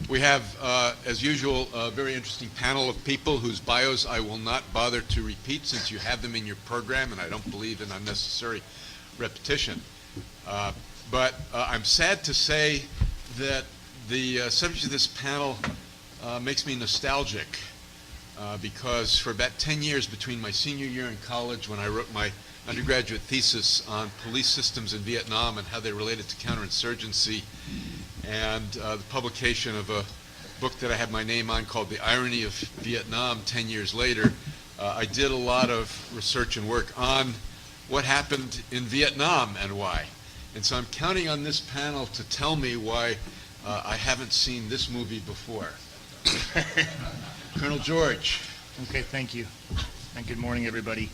We have, as usual, a very interesting panel of people whose bios I will not bother to repeat since you have them in your program, and I don't believe in unnecessary repetition. But I'm sad to say that the subject of this panel makes me nostalgic because for about 10 years between my senior year in college when I wrote my undergraduate thesis on police systems in Vietnam and how they related to counterinsurgency, and the publication of a book that I have my name on called The Irony of Vietnam 10 years later, I did a lot of research and work on what happened in Vietnam and why. And so I'm counting on this panel to tell me why I haven't seen this movie before. Colonel George. Okay, thank you. And good morning, everybody.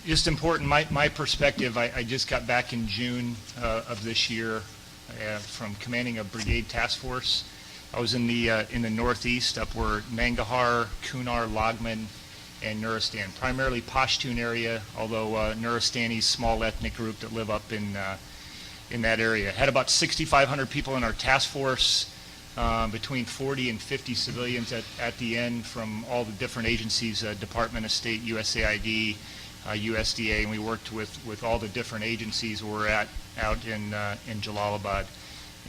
Just important, my perspective, I just got back in June of this year from commanding a brigade task force. I was in the northeast, up where Nangarhar, Kunar, Lagman, and Nuristan, primarily Pashtun area, although Nuristani's small ethnic group that live up in that area. Had about 6,500 people in our task force, between 40 and 50 civilians at the end from all the different agencies, Department of State, USAID, USDA, and we worked with all the different agencies we're out in Jalalabad,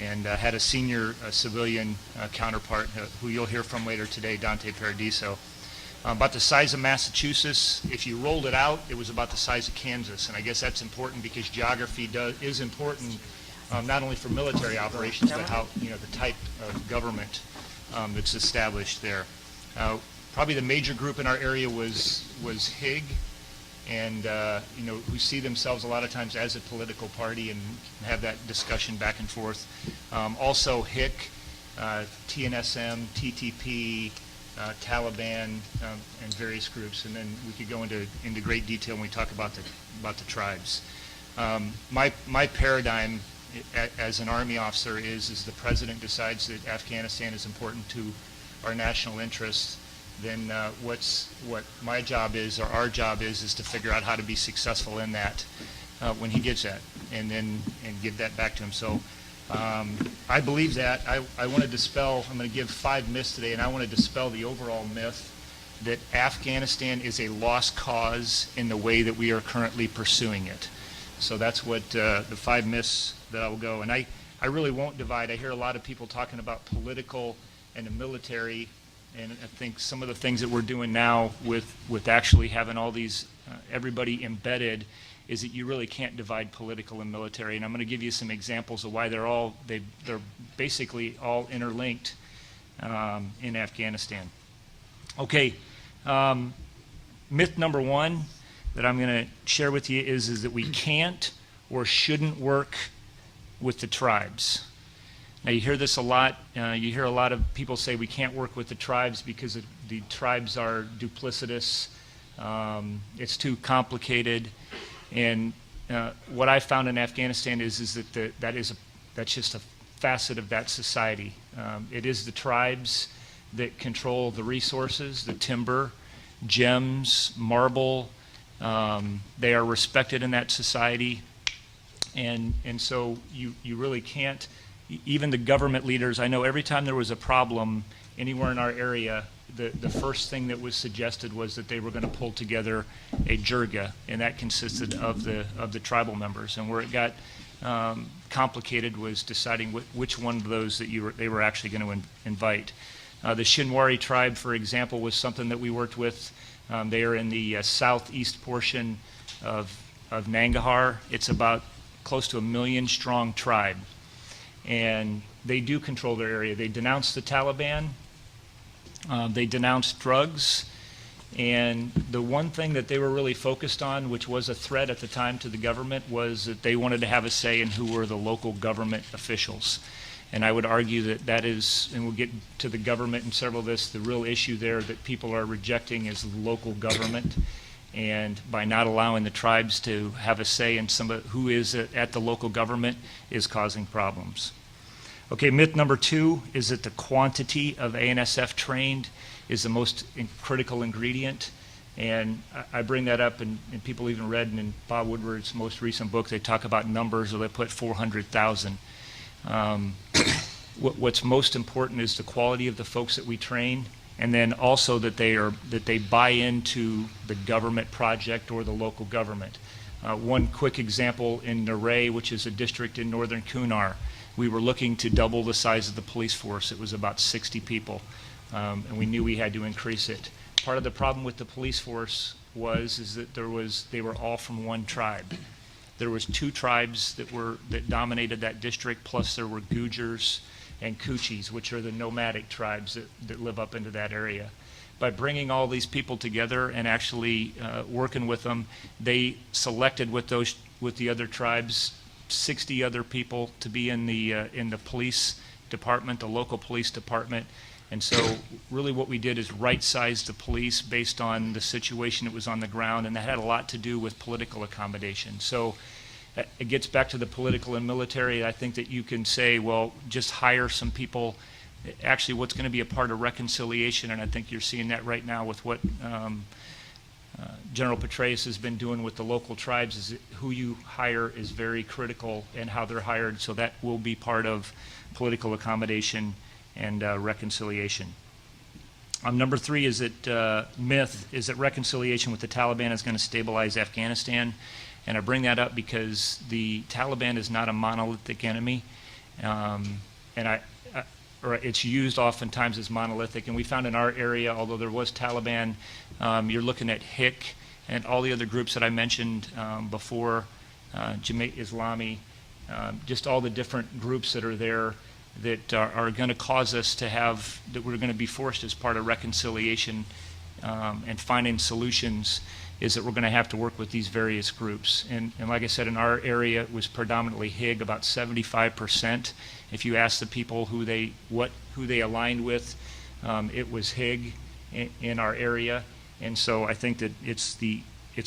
and had a senior civilian counterpart who you'll hear from later today, Dante Paradiso. About the size of Massachusetts. If you rolled it out, it was about the size of Kansas, and I guess that's important because geography is important not only for military operations, but how, the type of government that's established there. Probably the major group in our area was HIG, and who see themselves a lot of times as a political party and have that discussion back and forth. Also HIC, TNSM, TTP, Taliban, and various groups, and then we could go into great detail when we talk about the tribes. My paradigm as an Army officer is the President decides that Afghanistan is important to our national interests, then what my job is, or our job is to figure out how to be successful in that when he gives that, and give that back to him. So I believe that. I want to dispel, I'm going to give 5 myths today, and I want to dispel the overall myth that Afghanistan is a lost cause in the way that we are currently pursuing it. So that's what the 5 myths that I will go. And I really won't divide. I hear a lot of people talking about political and the military, and I think some of the things that we're doing now with actually having all these, everybody embedded, is that you really can't divide political and military. And I'm going to give you some examples of why they're basically all interlinked in Afghanistan. Okay, myth number 1 that I'm going to share with you is that we can't or shouldn't work with the tribes. Now you hear this a lot. You hear a lot of people say we can't work with the tribes because the tribes are duplicitous. It's too complicated. And what I found in Afghanistan is that that's just a facet of that society. It is the tribes that control the resources, the timber, gems, marble. They are respected in that society, and so you really can't. Even the government leaders, I know every time there was a problem anywhere in our area, the first thing that was suggested was that they were going to pull together a jirga, and that consisted of the tribal members. And where it got complicated was deciding which one of those that they were actually going to invite. The Shinwari tribe, for example, was something that we worked with. They are in the southeast portion of Nangarhar. It's about close to 1 million strong tribe, and they do control their area. They denounced the Taliban. They denounced drugs, and the one thing that they were really focused on, which was a threat at the time to the government, was that they wanted to have a say in who were the local government officials. And I would argue that is, and we'll get to the government and several of this, the real issue there that people are rejecting is local government. And by not allowing the tribes to have a say in who is at the local government is causing problems. Okay, myth number 2 is that the quantity of ANSF trained is the most critical ingredient. And I bring that up, and people even read in Bob Woodward's most recent book, they talk about numbers, or they put 400,000. what's most important is the quality of the folks that we train, and then also that they buy into the government project or the local government. One quick example in Naray, which is a district in northern Kunar, we were looking to double the size of the police force. It was about 60 people, and we knew we had to increase it. Part of the problem with the police force is that they were all from one tribe. There was 2 tribes that dominated that district, plus there were Gujars and Kuchis, which are the nomadic tribes that live up into that area. By bringing all these people together and actually working with them, they selected with the other tribes 60 other people to be in the police department, the local police department. And so really what we did is right-size the police based on the situation that was on the ground, and that had a lot to do with political accommodation. So it gets back to the political and military. I think that you can say, well, just hire some people. Actually, what's going to be a part of reconciliation, and I think you're seeing that right now with what General Petraeus has been doing with the local tribes, is who you hire is very critical and how they're hired. So that will be part of political accommodation and reconciliation. Number 3 is that myth is that reconciliation with the Taliban is going to stabilize Afghanistan. And I bring that up because the Taliban is not a monolithic enemy, or it's used oftentimes as monolithic. And we found in our area, although there was Taliban, you're looking at HIC and all the other groups that I mentioned before, Jamaat Islami, just all the different groups that are there that are going to cause us to have, that we're going to be forced as part of reconciliation and finding solutions, is that we're going to have to work with these various groups. And like I said, in our area, it was predominantly HIG, about 75%. If you ask the people who they aligned with, it was HIG in our area. And so I think that it's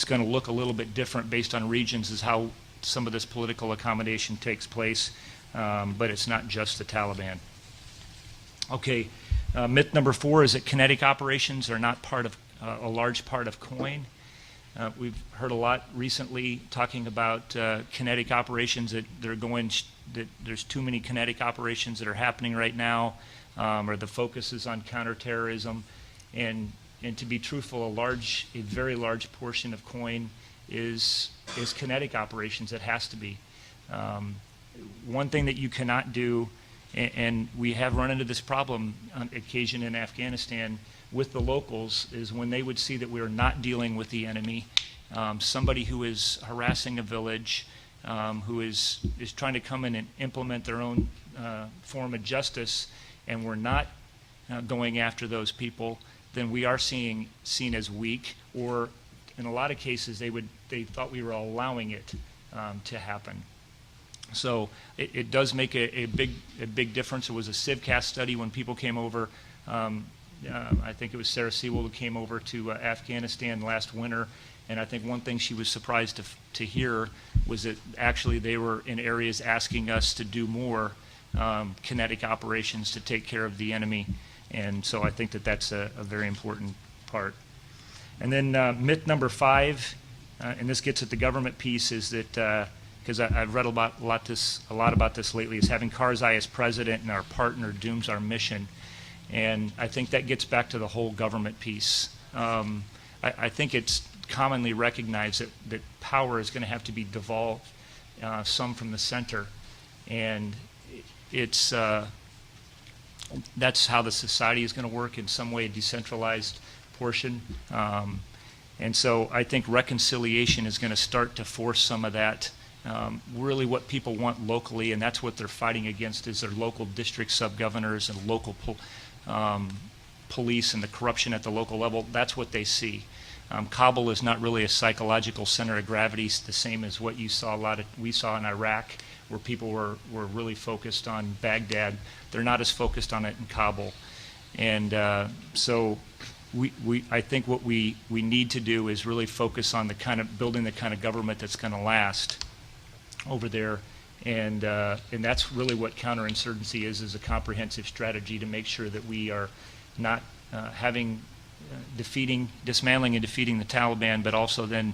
going to look a little bit different based on regions as how some of this political accommodation takes place, but it's not just the Taliban. Okay, myth number 4 is that kinetic operations are not part of a large part of COIN. We've heard a lot recently talking about kinetic operations, that there's too many kinetic operations that are happening right now, or the focus is on counterterrorism. And to be truthful, a very large portion of COIN is kinetic operations. It has to be. One thing that you cannot do, and we have run into this problem on occasion in Afghanistan with the locals, is when they would see that we are not dealing with the enemy, somebody who is harassing a village, who is trying to come in and implement their own form of justice, and we're not going after those people, then we are seen as weak, or in a lot of cases they thought we were allowing it to happen. So it does make a big difference. It was a CIVCAS study when people came over. I think it was Sarah Sewell who came over to Afghanistan last winter, and I think one thing she was surprised to hear was that actually they were in areas asking us to do more kinetic operations to take care of the enemy, and so I think that that's a very important part. And then myth number 5, and this gets at the government piece, is that because I've read a lot about this lately, is having Karzai as president and our partner dooms our mission. And I think that gets back to the whole government piece. I think it's commonly recognized that power is going to have to be devolved, some from the center. And that's how the society is going to work, in some way, a decentralized portion. And so I think reconciliation is going to start to force some of that. Really what people want locally, and that's what they're fighting against, is their local district sub-governors and local police and the corruption at the local level. That's what they see. Kabul is not really a psychological center of gravity, the same as what we saw in Iraq, where people were really focused on Baghdad. They're not as focused on it in Kabul. And so I think what we need to do is really focus on building the kind of government that's going to last over there. And that's really what counterinsurgency is a comprehensive strategy to make sure that we are not dismantling and defeating the Taliban, but also then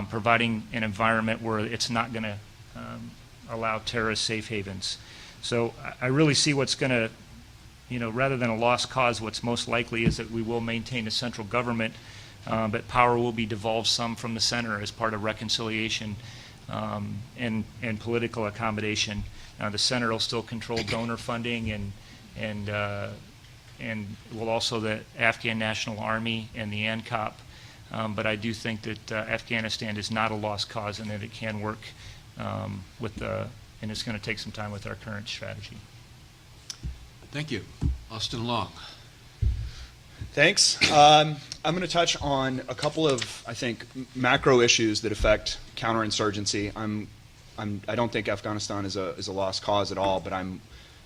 providing an environment where it's not going to allow terrorist safe havens. So I really see what's going to, rather than a lost cause, what's most likely is that we will maintain a central government, but power will be devolved some from the center as part of reconciliation and political accommodation. The center will still control donor funding and will also the Afghan National Army and the ANCOP. But I do think that Afghanistan is not a lost cause and that it can work and it's going to take some time with our current strategy. Thank you. Austin Long. Thanks. I'm going to touch on a couple of, I think, macro issues that affect counterinsurgency. I don't think Afghanistan is a lost cause at all, but I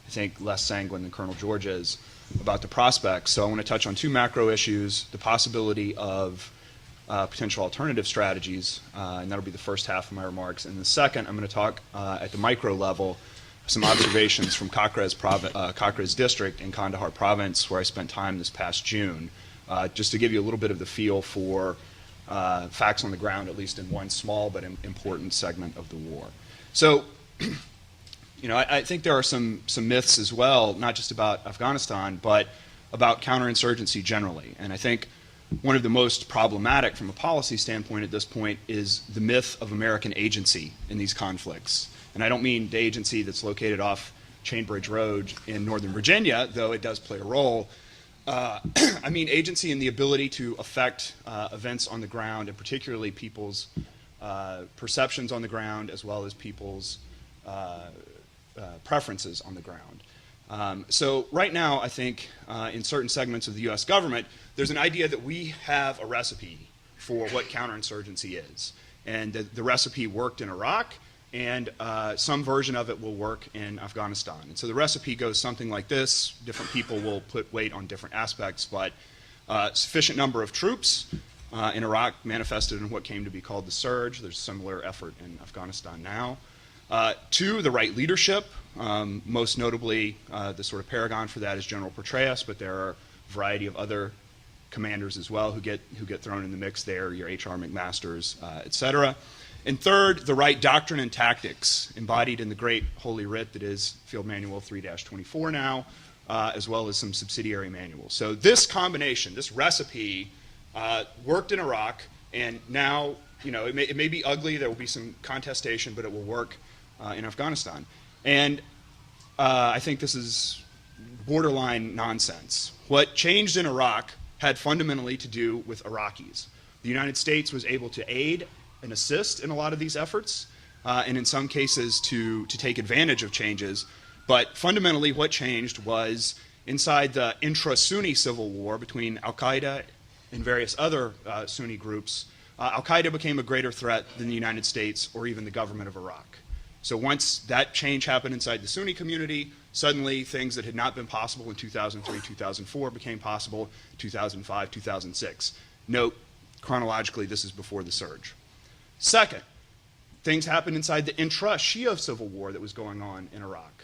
think, less sanguine than Colonel George is about the prospects. So I want to touch on two macro issues, the possibility of potential alternative strategies, and that'll be the first half of my remarks. And the second, I'm going to talk at the micro level, some observations from Cochra's district in Kandahar province, where I spent time this past June, just to give you a little bit of the feel for facts on the ground, at least in one small but important segment of the war. So, I think there are some myths as well, not just about Afghanistan, but about counterinsurgency generally. And I think one of the most problematic from a policy standpoint at this point is the myth of American agency in these conflicts. And I don't mean the agency that's located off Chainbridge Road in Northern Virginia, though it does play a role. I mean agency in the ability to affect events on the ground, and particularly people's perceptions on the ground, as well as people's preferences on the ground. So right now, I think in certain segments of the U.S. government, there's an idea that we have a recipe for what counterinsurgency is. And the recipe worked in Iraq, and some version of it will work in Afghanistan. And so the recipe goes something like this. Different people will put weight on different aspects, but sufficient number of troops in Iraq manifested in what came to be called the surge. There's a similar effort in Afghanistan now. Two, the right leadership. Most notably, the sort of paragon for that is General Petraeus, but there are a variety of other commanders as well who get thrown in the mix there, your H.R. McMasters, et cetera. And third, the right doctrine and tactics embodied in the great holy writ that is Field Manual 3-24 now, as well as some subsidiary manuals. So this combination, this recipe, worked in Iraq, and now, it may be ugly, there will be some contestation, but it will work in Afghanistan. And I think this is borderline nonsense. What changed in Iraq had fundamentally to do with Iraqis. The United States was able to aid and assist in a lot of these efforts, and in some cases to take advantage of changes. But fundamentally what changed was inside the intra-Sunni civil war between al-Qaeda and various other Sunni groups, al-Qaeda became a greater threat than the United States or even the government of Iraq. So once that change happened inside the Sunni community, suddenly things that had not been possible in 2003, 2004 became possible in 2005, 2006. Note, chronologically, this is before the surge. Second, things happened inside the intra-Shia civil war that was going on in Iraq.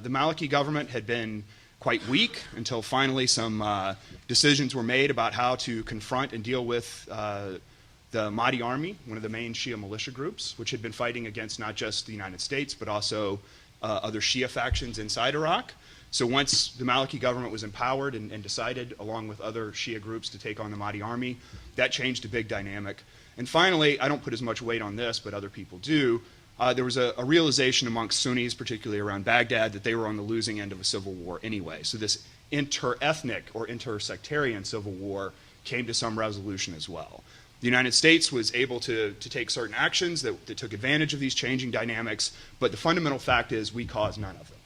The Maliki government had been quite weak until finally some decisions were made about how to confront and deal with the Mahdi Army, one of the main Shia militia groups, which had been fighting against not just the United States, but also other Shia factions inside Iraq. So once the Maliki government was empowered and decided, along with other Shia groups, to take on the Mahdi Army, that changed a big dynamic. And finally, I don't put as much weight on this, but other people do, there was a realization amongst Sunnis, particularly around Baghdad, that they were on the losing end of a civil war anyway. So this inter-ethnic or inter-sectarian civil war came to some resolution as well. The United States was able to take certain actions that took advantage of these changing dynamics, but the fundamental fact is we caused none of them.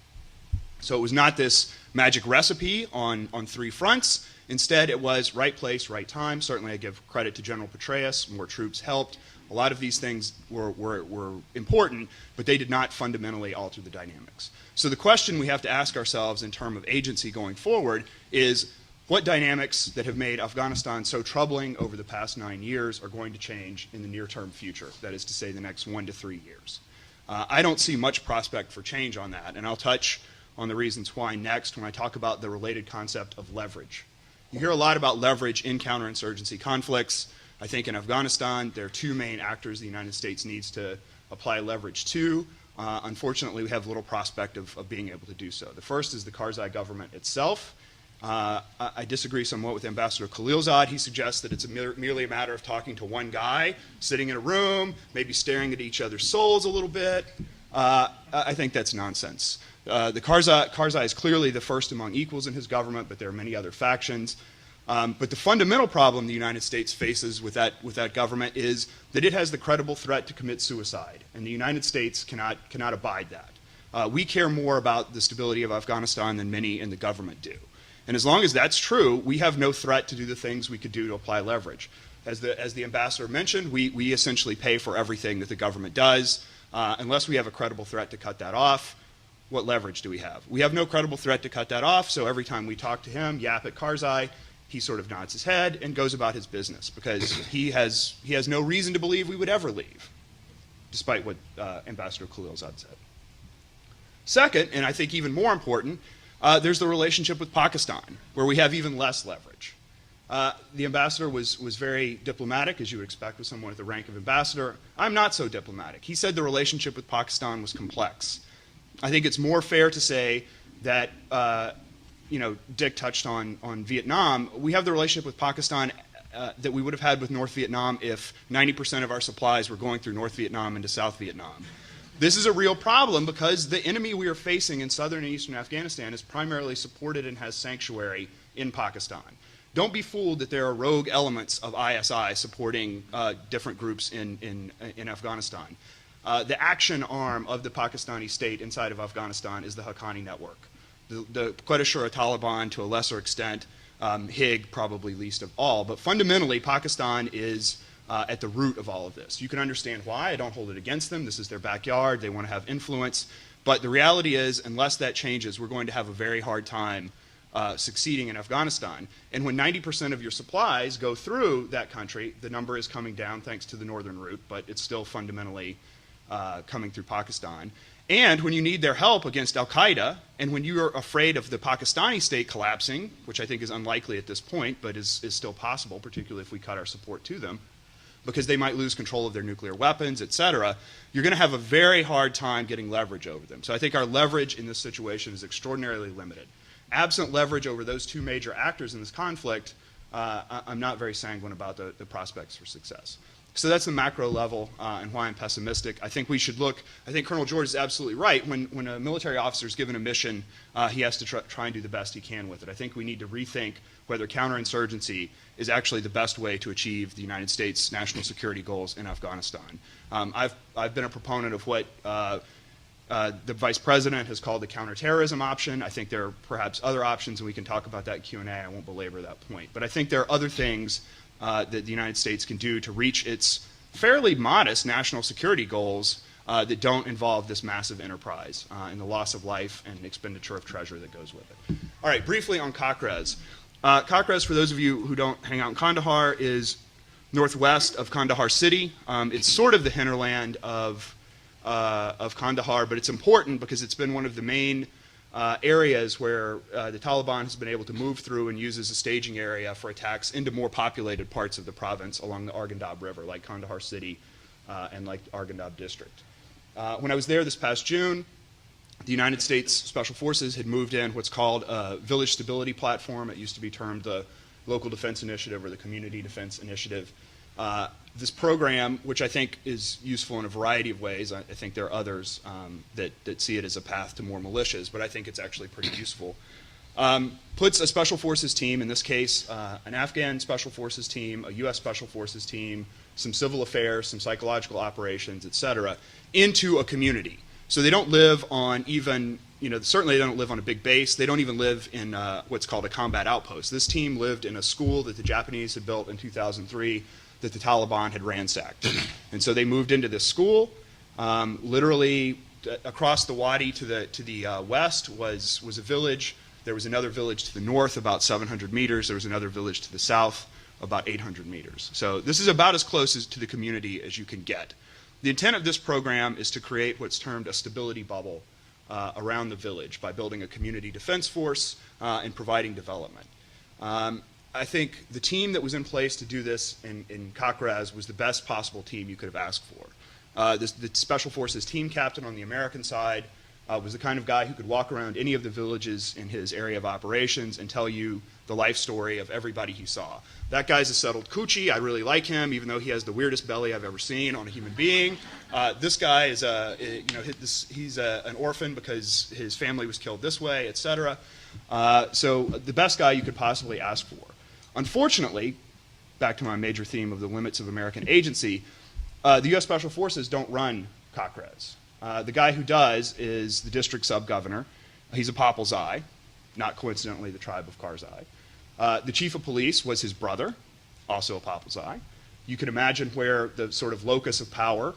So it was not this magic recipe on three fronts. Instead, it was right place, right time. Certainly I give credit to General Petraeus. More troops helped. A lot of these things were important, but they did not fundamentally alter the dynamics. So the question we have to ask ourselves in terms of agency going forward is, what dynamics that have made Afghanistan so troubling over the past 9 years are going to change in the near-term future, that is to say the next 1 to 3 years? I don't see much prospect for change on that, and I'll touch on the reasons why next when I talk about the related concept of leverage. You hear a lot about leverage in counterinsurgency conflicts. I think in Afghanistan there are two main actors the United States needs to apply leverage to. unfortunately, we have little prospect of being able to do so. The first is the Karzai government itself. I disagree somewhat with Ambassador Khalilzad. He suggests that it's merely a matter of talking to one guy, sitting in a room, maybe staring at each other's souls a little bit. I think that's nonsense. The Karzai is clearly the first among equals in his government, but there are many other factions. But the fundamental problem the United States faces with that government is that it has the credible threat to commit suicide, and the United States cannot abide that. We care more about the stability of Afghanistan than many in the government do. And as long as that's true, we have no threat to do the things we could do to apply leverage. As the ambassador mentioned, we essentially pay for everything that the government does. Unless we have a credible threat to cut that off, what leverage do we have? We have no credible threat to cut that off, so every time we talk to him, yap at Karzai, he sort of nods his head and goes about his business because he has no reason to believe we would ever leave, despite what Ambassador Khalilzad said. Second, and I think even more important, there's the relationship with Pakistan, where we have even less leverage. The ambassador was very diplomatic, as you would expect with someone at the rank of ambassador. I'm not so diplomatic. He said the relationship with Pakistan was complex. I think it's more fair to say that, Dick touched on Vietnam. We have the relationship with Pakistan that we would have had with North Vietnam if 90% of our supplies were going through North Vietnam into South Vietnam. This is a real problem because the enemy we are facing in southern and eastern Afghanistan is primarily supported and has sanctuary in Pakistan. Don't be fooled that there are rogue elements of ISI supporting different groups in Afghanistan. The action arm of the Pakistani state inside of Afghanistan is the Haqqani network. The Quetta Taliban to a lesser extent, HIG probably least of all, but fundamentally Pakistan is at the root of all of this. You can understand why. I don't hold it against them. This is their backyard. They want to have influence. But the reality is, unless that changes, we're going to have a very hard time succeeding in Afghanistan. And when 90% of your supplies go through that country, the number is coming down thanks to the northern route, but it's still fundamentally coming through Pakistan. And when you need their help against al-Qaeda, and when you are afraid of the Pakistani state collapsing, which I think is unlikely at this point, but is still possible, particularly if we cut our support to them, because they might lose control of their nuclear weapons, et cetera, you're going to have a very hard time getting leverage over them. So I think our leverage in this situation is extraordinarily limited. Absent leverage over those two major actors in this conflict, I'm not very sanguine about the prospects for success. So that's the macro level and why I'm pessimistic. I think we should look, I think Colonel George is absolutely right. When a military officer is given a mission, he has to try and do the best he can with it. I think we need to rethink whether counterinsurgency is actually the best way to achieve the United States national security goals in Afghanistan. I've been a proponent of what the Vice President has called the counterterrorism option. I think there are perhaps other options, and we can talk about that in Q&A. I won't belabor that point. But I think there are other things that the United States can do to reach its fairly modest national security goals that don't involve this massive enterprise and the loss of life and expenditure of treasure that goes with it. All right, briefly on Cockres. Cockres, for those of you who don't hang out in Kandahar, is northwest of Kandahar city. It's sort of the hinterland of Kandahar, but it's important because it's been one of the main areas where the Taliban has been able to move through and use as a staging area for attacks into more populated parts of the province along the Arghandab River, like Kandahar City and like Arghandab District. When I was there this past June, the United States Special Forces had moved in what's called a Village Stability Platform. It used to be termed the Local Defense Initiative or the Community Defense Initiative. This program, which I think is useful in a variety of ways, I think there are others that see it as a path to more militias, but I think it's actually pretty useful, puts a Special Forces team, in this case an Afghan Special Forces team, a U.S. Special Forces team, some civil affairs, some psychological operations, et cetera, into a community. So they don't live on even, certainly they don't live on a big base. They don't even live in what's called a combat outpost. This team lived in a school that the Japanese had built in 2003 that the Taliban had ransacked. And so they moved into this school. Literally across the wadi to the west was a village. There was another village to the north, about 700 meters. There was another village to the south, about 800 meters. So this is about as close to the community as you can get. The intent of this program is to create what's termed a stability bubble around the village by building a community defense force and providing development. I think the team that was in place to do this in Cockres was the best possible team you could have asked for. The Special Forces team captain on the American side was the kind of guy who could walk around any of the villages in his area of operations and tell you the life story of everybody he saw. That guy's a settled coochie. I really like him, even though he has the weirdest belly I've ever seen on a human being. This guy is he's an orphan because his family was killed this way, etc. So the best guy you could possibly ask for. Unfortunately, back to my major theme of the limits of American agency, the U.S. Special Forces don't run COCRES. The guy who does is the district sub-governor. He's a Papalzai, not coincidentally the tribe of Karzai. The chief of police was his brother, also a Papalzai. You can imagine where the sort of locus of power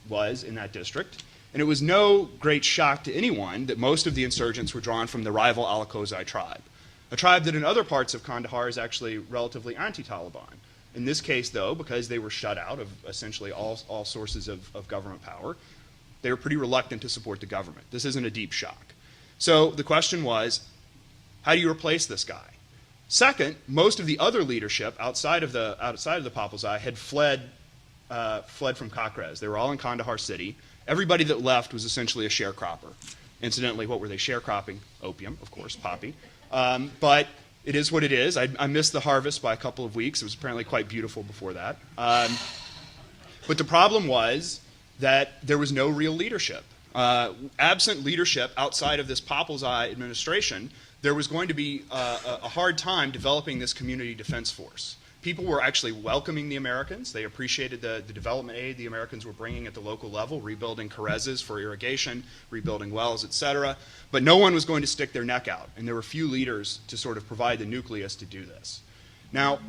was in that district. And it was no great shock to anyone that most of the insurgents were drawn from the rival Al-Kozai tribe, a tribe that in other parts of Kandahar is actually relatively anti-Taliban. In this case, though, because they were shut out of essentially all sources of government power, they were pretty reluctant to support the government. This isn't a deep shock. So the question was, how do you replace this guy? Second, most of the other leadership outside of the Papalzai had fled from COCRES. They were all in Kandahar city. Everybody that left was essentially a sharecropper. Incidentally, what were they sharecropping? Opium, of course, poppy. But it is what it is. I missed the harvest by a couple of weeks. It was apparently quite beautiful before that. But the problem was that there was no real leadership. Absent leadership outside of this Papalzai administration, there was going to be a hard time developing this community defense force. People were actually welcoming the Americans. They appreciated the development aid the Americans were bringing at the local level, rebuilding Karezes for irrigation, rebuilding wells, etc. But no one was going to stick their neck out, and there were few leaders to sort of provide the nucleus to do this. Now,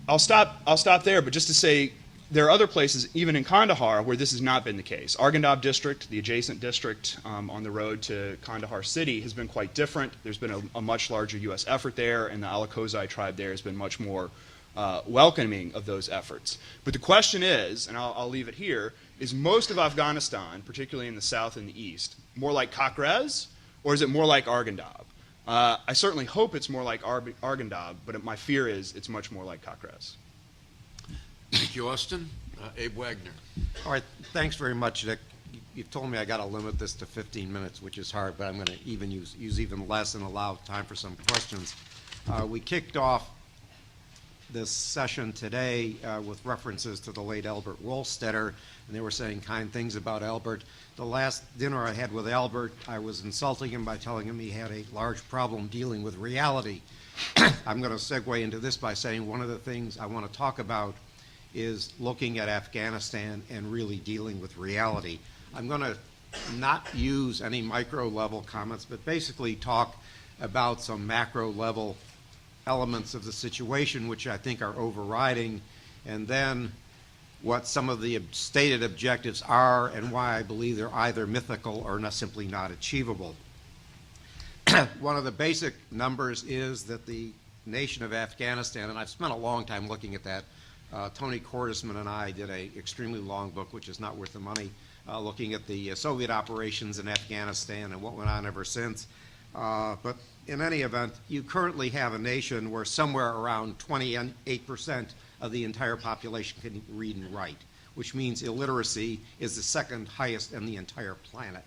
I'll stop there, but just to say there are other places, even in Kandahar, where this has not been the case. Arghandab district, the adjacent district on the road to Kandahar city, has been quite different. There's been a much larger U.S. effort there, and the Al-Kozai tribe there has been much more welcoming of those efforts. But the question is, and I'll leave it here, is most of Afghanistan, particularly in the south and the east, more like COCRES, or is it more like Arghandab? I certainly hope it's more like Arghandab, but my fear is it's much more like COCRES. Thank you, Austin. Abe Wagner. All right, thanks very much, Dick. You've told me I got to limit this to 15 minutes, which is hard, but I'm going to even use even less and allow time for some questions. We kicked off this session today with references to the late Albert Wohlstetter, and they were saying kind things about Albert. The last dinner I had with Albert, I was insulting him by telling him he had a large problem dealing with reality. I'm going to segue into this by saying one of the things I want to talk about is looking at Afghanistan and really dealing with reality. I'm going to not use any micro-level comments, but basically talk about some macro-level elements of the situation which I think are overriding, and then what some of the stated objectives are and why I believe they're either mythical or simply not achievable. One of the basic numbers is that the nation of Afghanistan, and I've spent a long time looking at that. Tony Cordesman and I did an extremely long book, which is not worth the money, looking at the Soviet operations in Afghanistan and what went on ever since. But in any event, you currently have a nation where somewhere around 28% of the entire population can read and write, which means illiteracy is the second highest in the entire planet.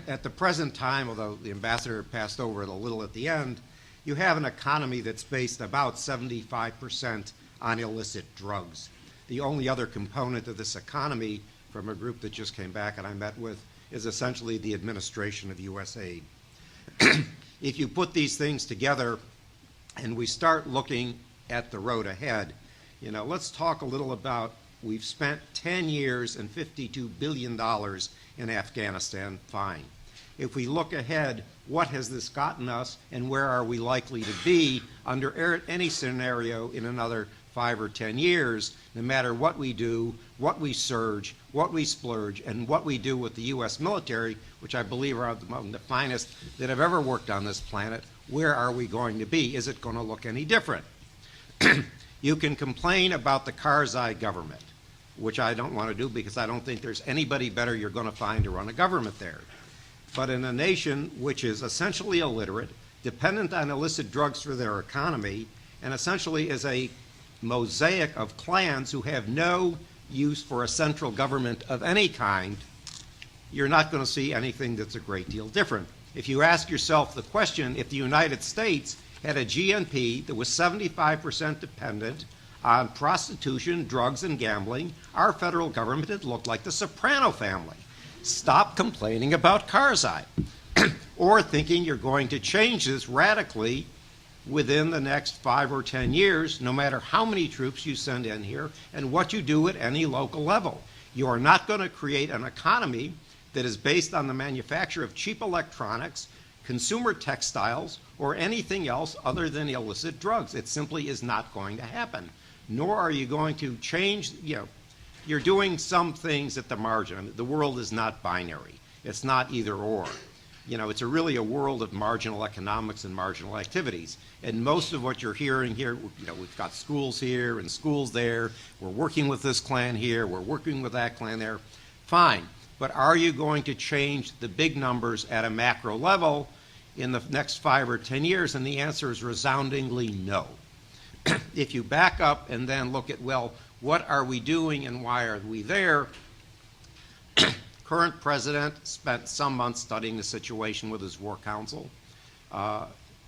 At the present time, although the ambassador passed over it a little at the end, you have an economy that's based about 75% on illicit drugs. The only other component of this economy, from a group that just came back and I met with, is essentially the administration of U.S. aid. If you put these things together and we start looking at the road ahead, let's talk a little about, we've spent 10 years and $52 billion in Afghanistan, fine. If we look ahead, what has this gotten us and where are we likely to be under any scenario in another 5 or 10 years, no matter what we do, what we surge, what we splurge, and what we do with the U.S. military, which I believe are among the finest that have ever worked on this planet, where are we going to be? Is it going to look any different? You can complain about the Karzai government, which I don't want to do because I don't think there's anybody better you're going to find to run a government there. But in a nation which is essentially illiterate, dependent on illicit drugs for their economy, and essentially is a mosaic of clans who have no use for a central government of any kind, you're not going to see anything that's a great deal different. If you ask yourself the question, if the United States had a GNP that was 75% dependent on prostitution, drugs, and gambling, our federal government would look like the Soprano family. Stop complaining about Karzai or thinking you're going to change this radically within the next 5 or 10 years, no matter how many troops you send in here and what you do at any local level. You are not going to create an economy that is based on the manufacture of cheap electronics, consumer textiles, or anything else other than illicit drugs. It simply is not going to happen. Nor are you going to change, you're doing some things at the margin. I mean, the world is not binary. It's not either or. It's really a world of marginal economics and marginal activities. And most of what you're hearing here, we've got schools here and schools there. We're working with this clan here. We're working with that clan there. Fine. But are you going to change the big numbers at a macro level in the next 5 or 10 years? And the answer is resoundingly no. If you back up and then look at, well, what are we doing and why are we there? Current president spent some months studying the situation with his war council.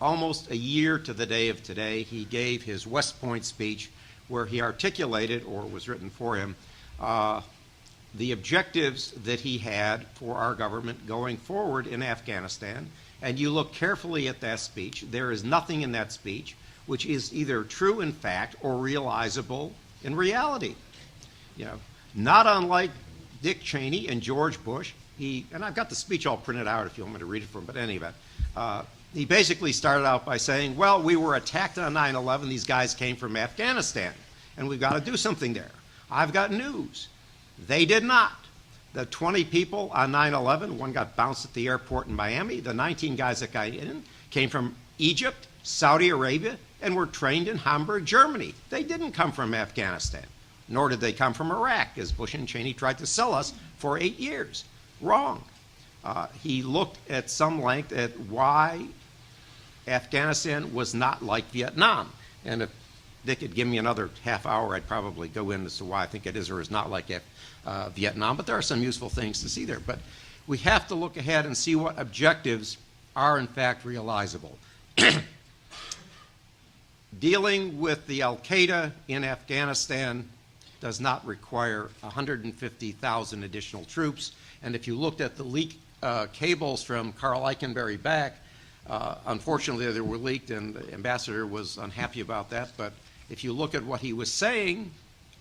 Almost a year to the day of today, he gave his West Point speech where he articulated, or was written for him, the objectives that he had for our government going forward in Afghanistan. And you look carefully at that speech, there is nothing in that speech which is either true in fact or realizable in reality. Not unlike Dick Cheney and George Bush, and I've got the speech all printed out if you want me to read it from him, but in any event, he basically started out by saying, well, we were attacked on 9/11, these guys came from Afghanistan, and we've got to do something there. I've got news. They did not. The 20 people on 9/11, one got bounced at the airport in Miami, the 19 guys that got in came from Egypt, Saudi Arabia, and were trained in Hamburg, Germany. They didn't come from Afghanistan, nor did they come from Iraq, as Bush and Cheney tried to sell us for 8 years. Wrong. He looked at some length at why Afghanistan was not like Vietnam. And if Dick could give me another half hour, I'd probably go in as to why I think it is or is not like Vietnam. But there are some useful things to see there. But we have to look ahead and see what objectives are in fact realizable. Dealing with the Al-Qaeda in Afghanistan does not require 150,000 additional troops. And if you looked at the leaked cables from Carl Eikenberry back, unfortunately they were leaked and the ambassador was unhappy about that. But if you look at what he was saying,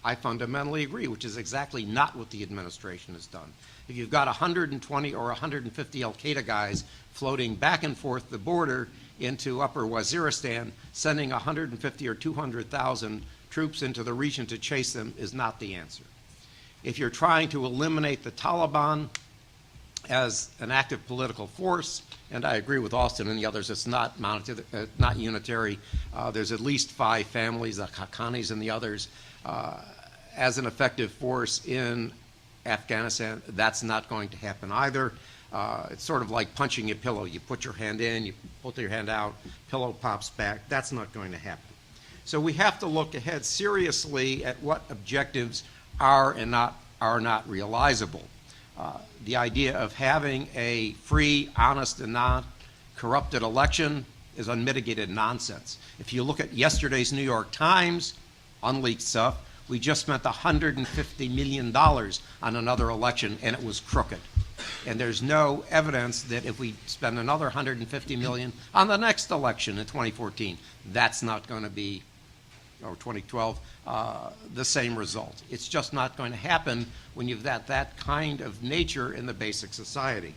I fundamentally agree, which is exactly not what the administration has done. If you've got 120 or 150 Al-Qaeda guys floating back and forth the border into Upper Waziristan, sending 150 or 200,000 troops into the region to chase them is not the answer. If you're trying to eliminate the Taliban as an active political force, and I agree with Austin and the others, it's not unitary. There's at least 5 families, the Haqqanis and the others, as an effective force in Afghanistan. That's not going to happen either. It's sort of like punching a pillow. You put your hand in, you put your hand out, pillow pops back. That's not going to happen. So we have to look ahead seriously at what objectives are not realizable. The idea of having a free, honest, and non-corrupted election is unmitigated nonsense. If you look at yesterday's New York Times, unleaked stuff, we just spent $150 million on another election, and it was crooked. And there's no evidence that if we spend another $150 million on the next election in 2014, that's not going to be, or 2012, the same result. It's just not going to happen when you've got that kind of nature in the basic society.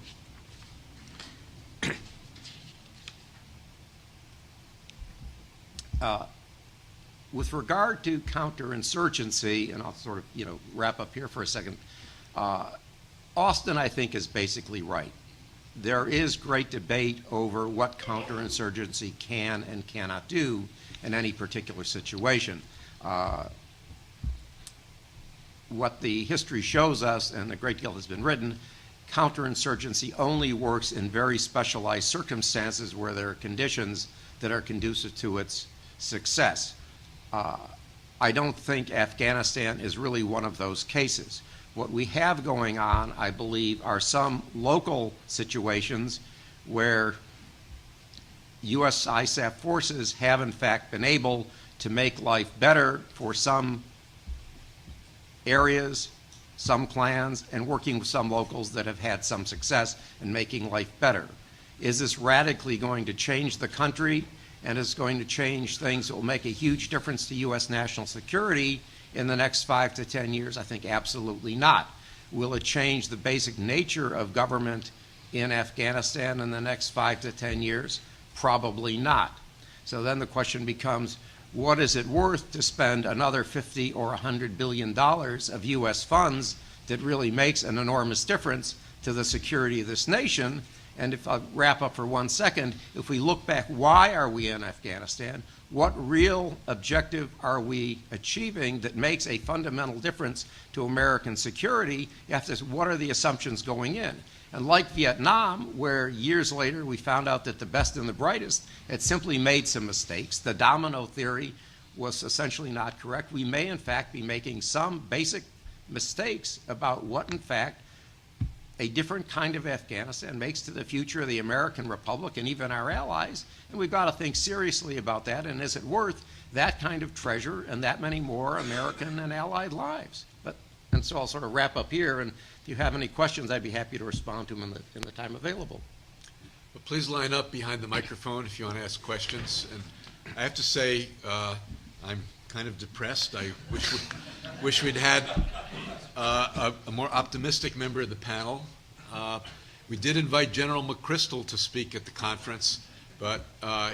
With regard to counterinsurgency, and I'll sort of wrap up here for a second, Austin, I think, is basically right. There is great debate over what counterinsurgency can and cannot do in any particular situation. What the history shows us, and a great deal has been written, counterinsurgency only works in very specialized circumstances where there are conditions that are conducive to its success. I don't think Afghanistan is really one of those cases. What we have going on, I believe, are some local situations where U.S. ISAF forces have in fact been able to make life better for some areas, some clans, and working with some locals that have had some success in making life better. Is this radically going to change the country, and is going to change things that will make a huge difference to U.S. national security in the next 5 to 10 years? I think absolutely not. Will it change the basic nature of government in Afghanistan in the next 5 to 10 years? Probably not. So then the question becomes, what is it worth to spend another $50 or $100 billion of U.S. funds that really makes an enormous difference to the security of this nation? And if I'll wrap up for 1 second, if we look back, why are we in Afghanistan? What real objective are we achieving that makes a fundamental difference to American security? You have to ask, what are the assumptions going in? And like Vietnam, where years later we found out that the best and the brightest had simply made some mistakes, the domino theory was essentially not correct. We may in fact be making some basic mistakes about what in fact a different kind of Afghanistan makes to the future of the American Republic and even our allies. And we've got to think seriously about that. And is it worth that kind of treasure and that many more American and allied lives? And so I'll sort of wrap up here. And if you have any questions, I'd be happy to respond to them in the time available. Well, please line up behind the microphone if you want to ask questions. And I have to say, I'm kind of depressed. I wish we'd had a more optimistic member of the panel. We did invite General McChrystal to speak at the conference, but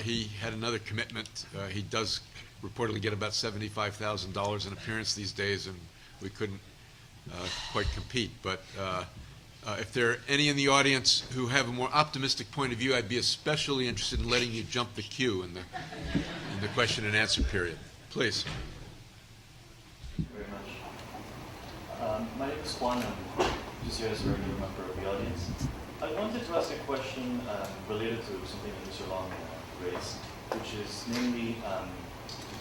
he had another commitment. He does reportedly get about $75,000 an appearance these days, and we couldn't quite compete. But if there are any in the audience who have a more optimistic point of view, I'd be especially interested in letting you jump the queue in the question and answer period. Please. Thank you very much. My name is Juan. I'm just here as a regular member of the audience. I wanted to ask a question related to something that Mr. Long raised, which is namely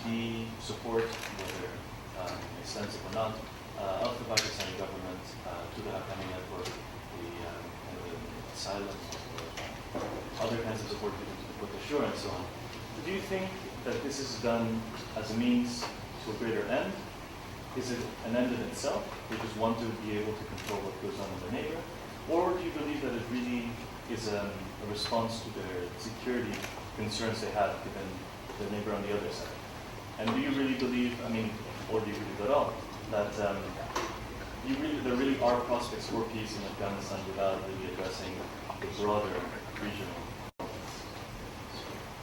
the support, whether extensive or not, of the Pakistani government to the Haqqani network, the asylum, or other kinds of support given to the Quraysh and so on. Do you think that this is done as a means to a greater end? Is it an end in itself? They just want to be able to control what goes on in their neighbor? Or do you believe that it really is a response to their security concerns they have given their neighbor on the other side? And do you really believe, or do you believe at all, that there really are prospects for peace in Afghanistan without really addressing the broader regional problems?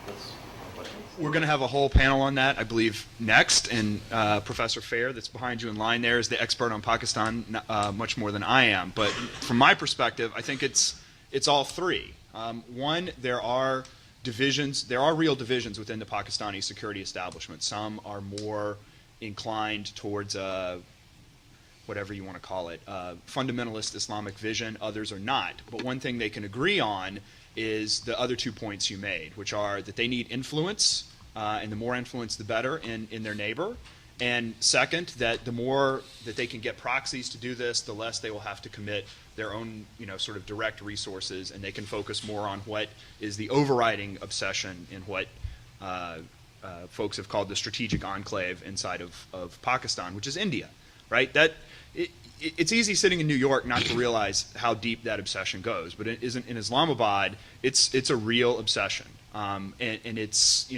That's my question. We're going to have a whole panel on that, I believe, next. And Professor Fair, that's behind you in line there, is the expert on Pakistan, much more than I am. But from my perspective, I think it's all three. One, there are divisions. There are real divisions within the Pakistani security establishment. Some are more inclined towards whatever you want to call it, fundamentalist Islamic vision. Others are not. But one thing they can agree on is the other 2 points you made, which are that they need influence, and the more influence, the better in their neighbor. And second, that the more that they can get proxies to do this, the less they will have to commit their own, sort of direct resources, and they can focus more on what is the overriding obsession in what folks have called the strategic enclave inside of Pakistan, which is India, right? It's easy sitting in New York not to realize how deep that obsession goes, but it isn't in Islamabad. It's a real obsession, and it's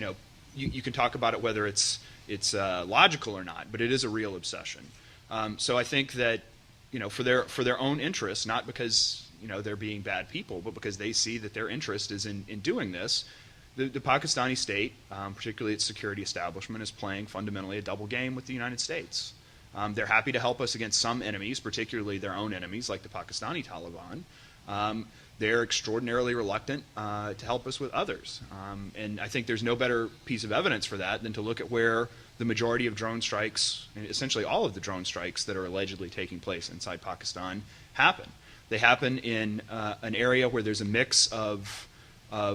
you can talk about it whether it's logical or not, but it is a real obsession. So I think that for their own interests, not because they're being bad people, but because they see that their interest is in doing this. The Pakistani state, particularly its security establishment, is playing fundamentally a double game with the United States. They're happy to help us against some enemies, particularly their own enemies, like the Pakistani Taliban. They're extraordinarily reluctant to help us with others. And I think there's no better piece of evidence for that than to look at where the majority of drone strikes, and essentially all of the drone strikes that are allegedly taking place inside Pakistan, happen. They happen in an area where there's a mix of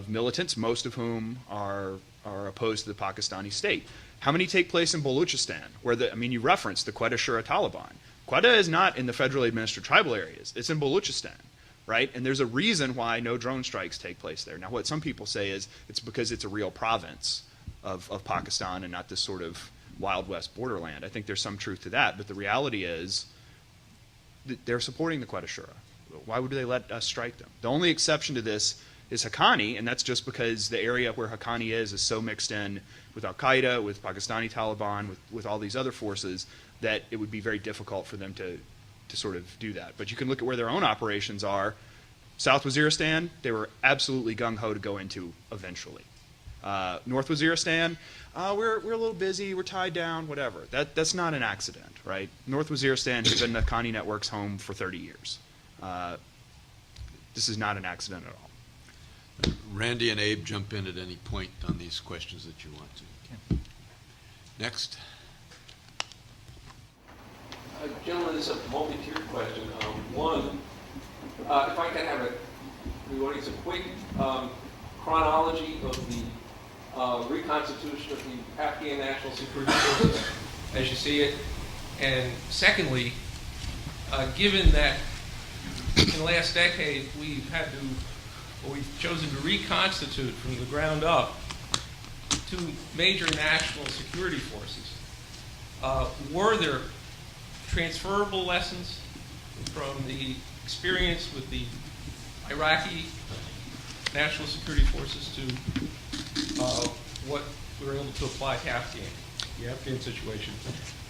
militants, most of whom are opposed to the Pakistani state. How many take place in Baluchistan, where you referenced the Quetta Shura Taliban. Quetta is not in the federally administered tribal areas. It's in Baluchistan, right? And there's a reason why no drone strikes take place there. Now, what some people say is it's because it's a real province of Pakistan and not this sort of Wild West borderland. I think there's some truth to that, but the reality is that they're supporting the Quetta Shura. Why would they let us strike them? The only exception to this is Haqqani, and that's just because the area where Haqqani is so mixed in with Al-Qaeda, with Pakistani Taliban, with all these other forces, that it would be very difficult for them to sort of do that. But you can look at where their own operations are. South Waziristan, they were absolutely gung-ho to go into eventually. North Waziristan, we're a little busy, we're tied down, whatever. That's not an accident, right? North Waziristan has been the Haqqani network's home for 30 years. This is not an accident at all. Randy and Abe, jump in at any point on these questions that you want to. Okay. Next. Gentlemen, this is a multi-tiered question. One, if I can have the audience a quick chronology of the reconstitution of the Afghan National Security Forces as you see it. And secondly, given that in the last decade we've chosen to reconstitute from the ground up two major national security forces, were there transferable lessons from the experience with the Iraqi national security forces to what we were able to apply to the Afghan situation?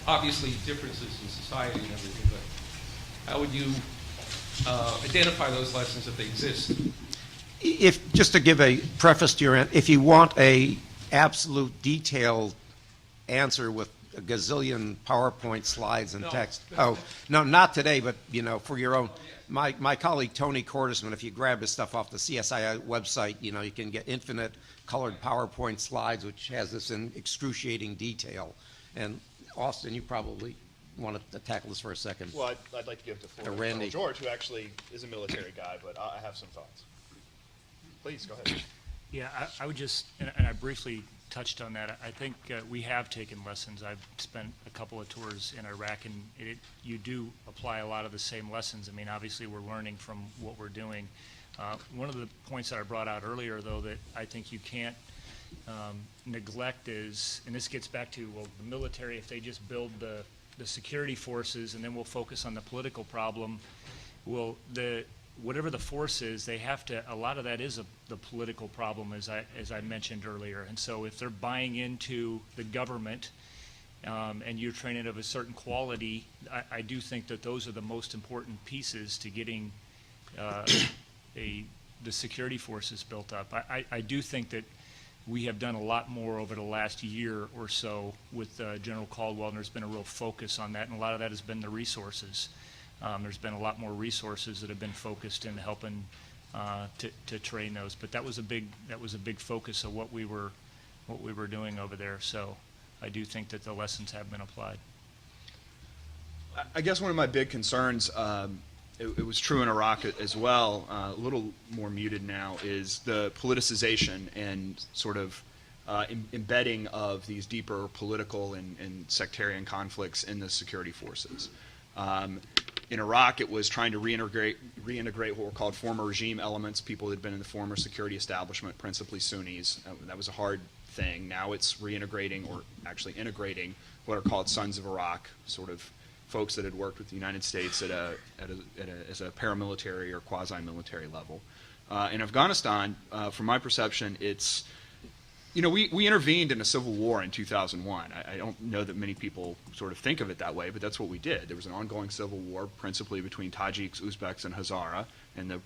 Obviously differences in society and everything, but how would you identify those lessons if they exist? If, just to give a preface to your answer, if you want a absolute detailed answer with a gazillion PowerPoint slides and text. Oh, no, not today, but, for your own. My colleague, Tony Cordesman, if you grab his stuff off the CSII website, you can get infinite colored PowerPoint slides, which has this in excruciating detail. And Austin, you probably want to tackle this for a second. Well, I'd like to give the floor to Randy. Colonel George, who actually is a military guy, but I have some thoughts. Please, go ahead. Yeah, I would just, and I briefly touched on that. I think we have taken lessons. I've spent a couple of tours in Iraq, and you do apply a lot of the same lessons. I mean, obviously, we're learning from what we're doing. One of the points that I brought out earlier, though, that I think you can't neglect is, and this gets back to, well, the military, if they just build the security forces and then we'll focus on the political problem, well, whatever the force is, they have to, a lot of that is the political problem, as I mentioned earlier. And so if they're buying into the government and you're training of a certain quality, I do think that those are the most important pieces to getting the security forces built up. I do think that we have done a lot more over the last year or so with General Caldwell, and there's been a real focus on that, and a lot of that has been the resources. There's been a lot more resources that have been focused in helping to train those. But that was a big focus of what we were doing over there. So I do think that the lessons have been applied. I guess one of my big concerns, it was true in Iraq as well, a little more muted now, is the politicization and sort of embedding of these deeper political and sectarian conflicts in the security forces. In Iraq, it was trying to reintegrate what were called former regime elements, people that had been in the former security establishment, principally Sunnis. That was a hard thing. Now it's reintegrating, or actually integrating, what are called Sons of Iraq, sort of folks that had worked with the United States as a paramilitary or quasi-military level. In Afghanistan, from my perception, it's, we intervened in a civil war in 2001. I don't know that many people sort of think of it that way, but that's what we did. There was an ongoing civil war, principally between Tajiks, Uzbeks, and Hazara, and the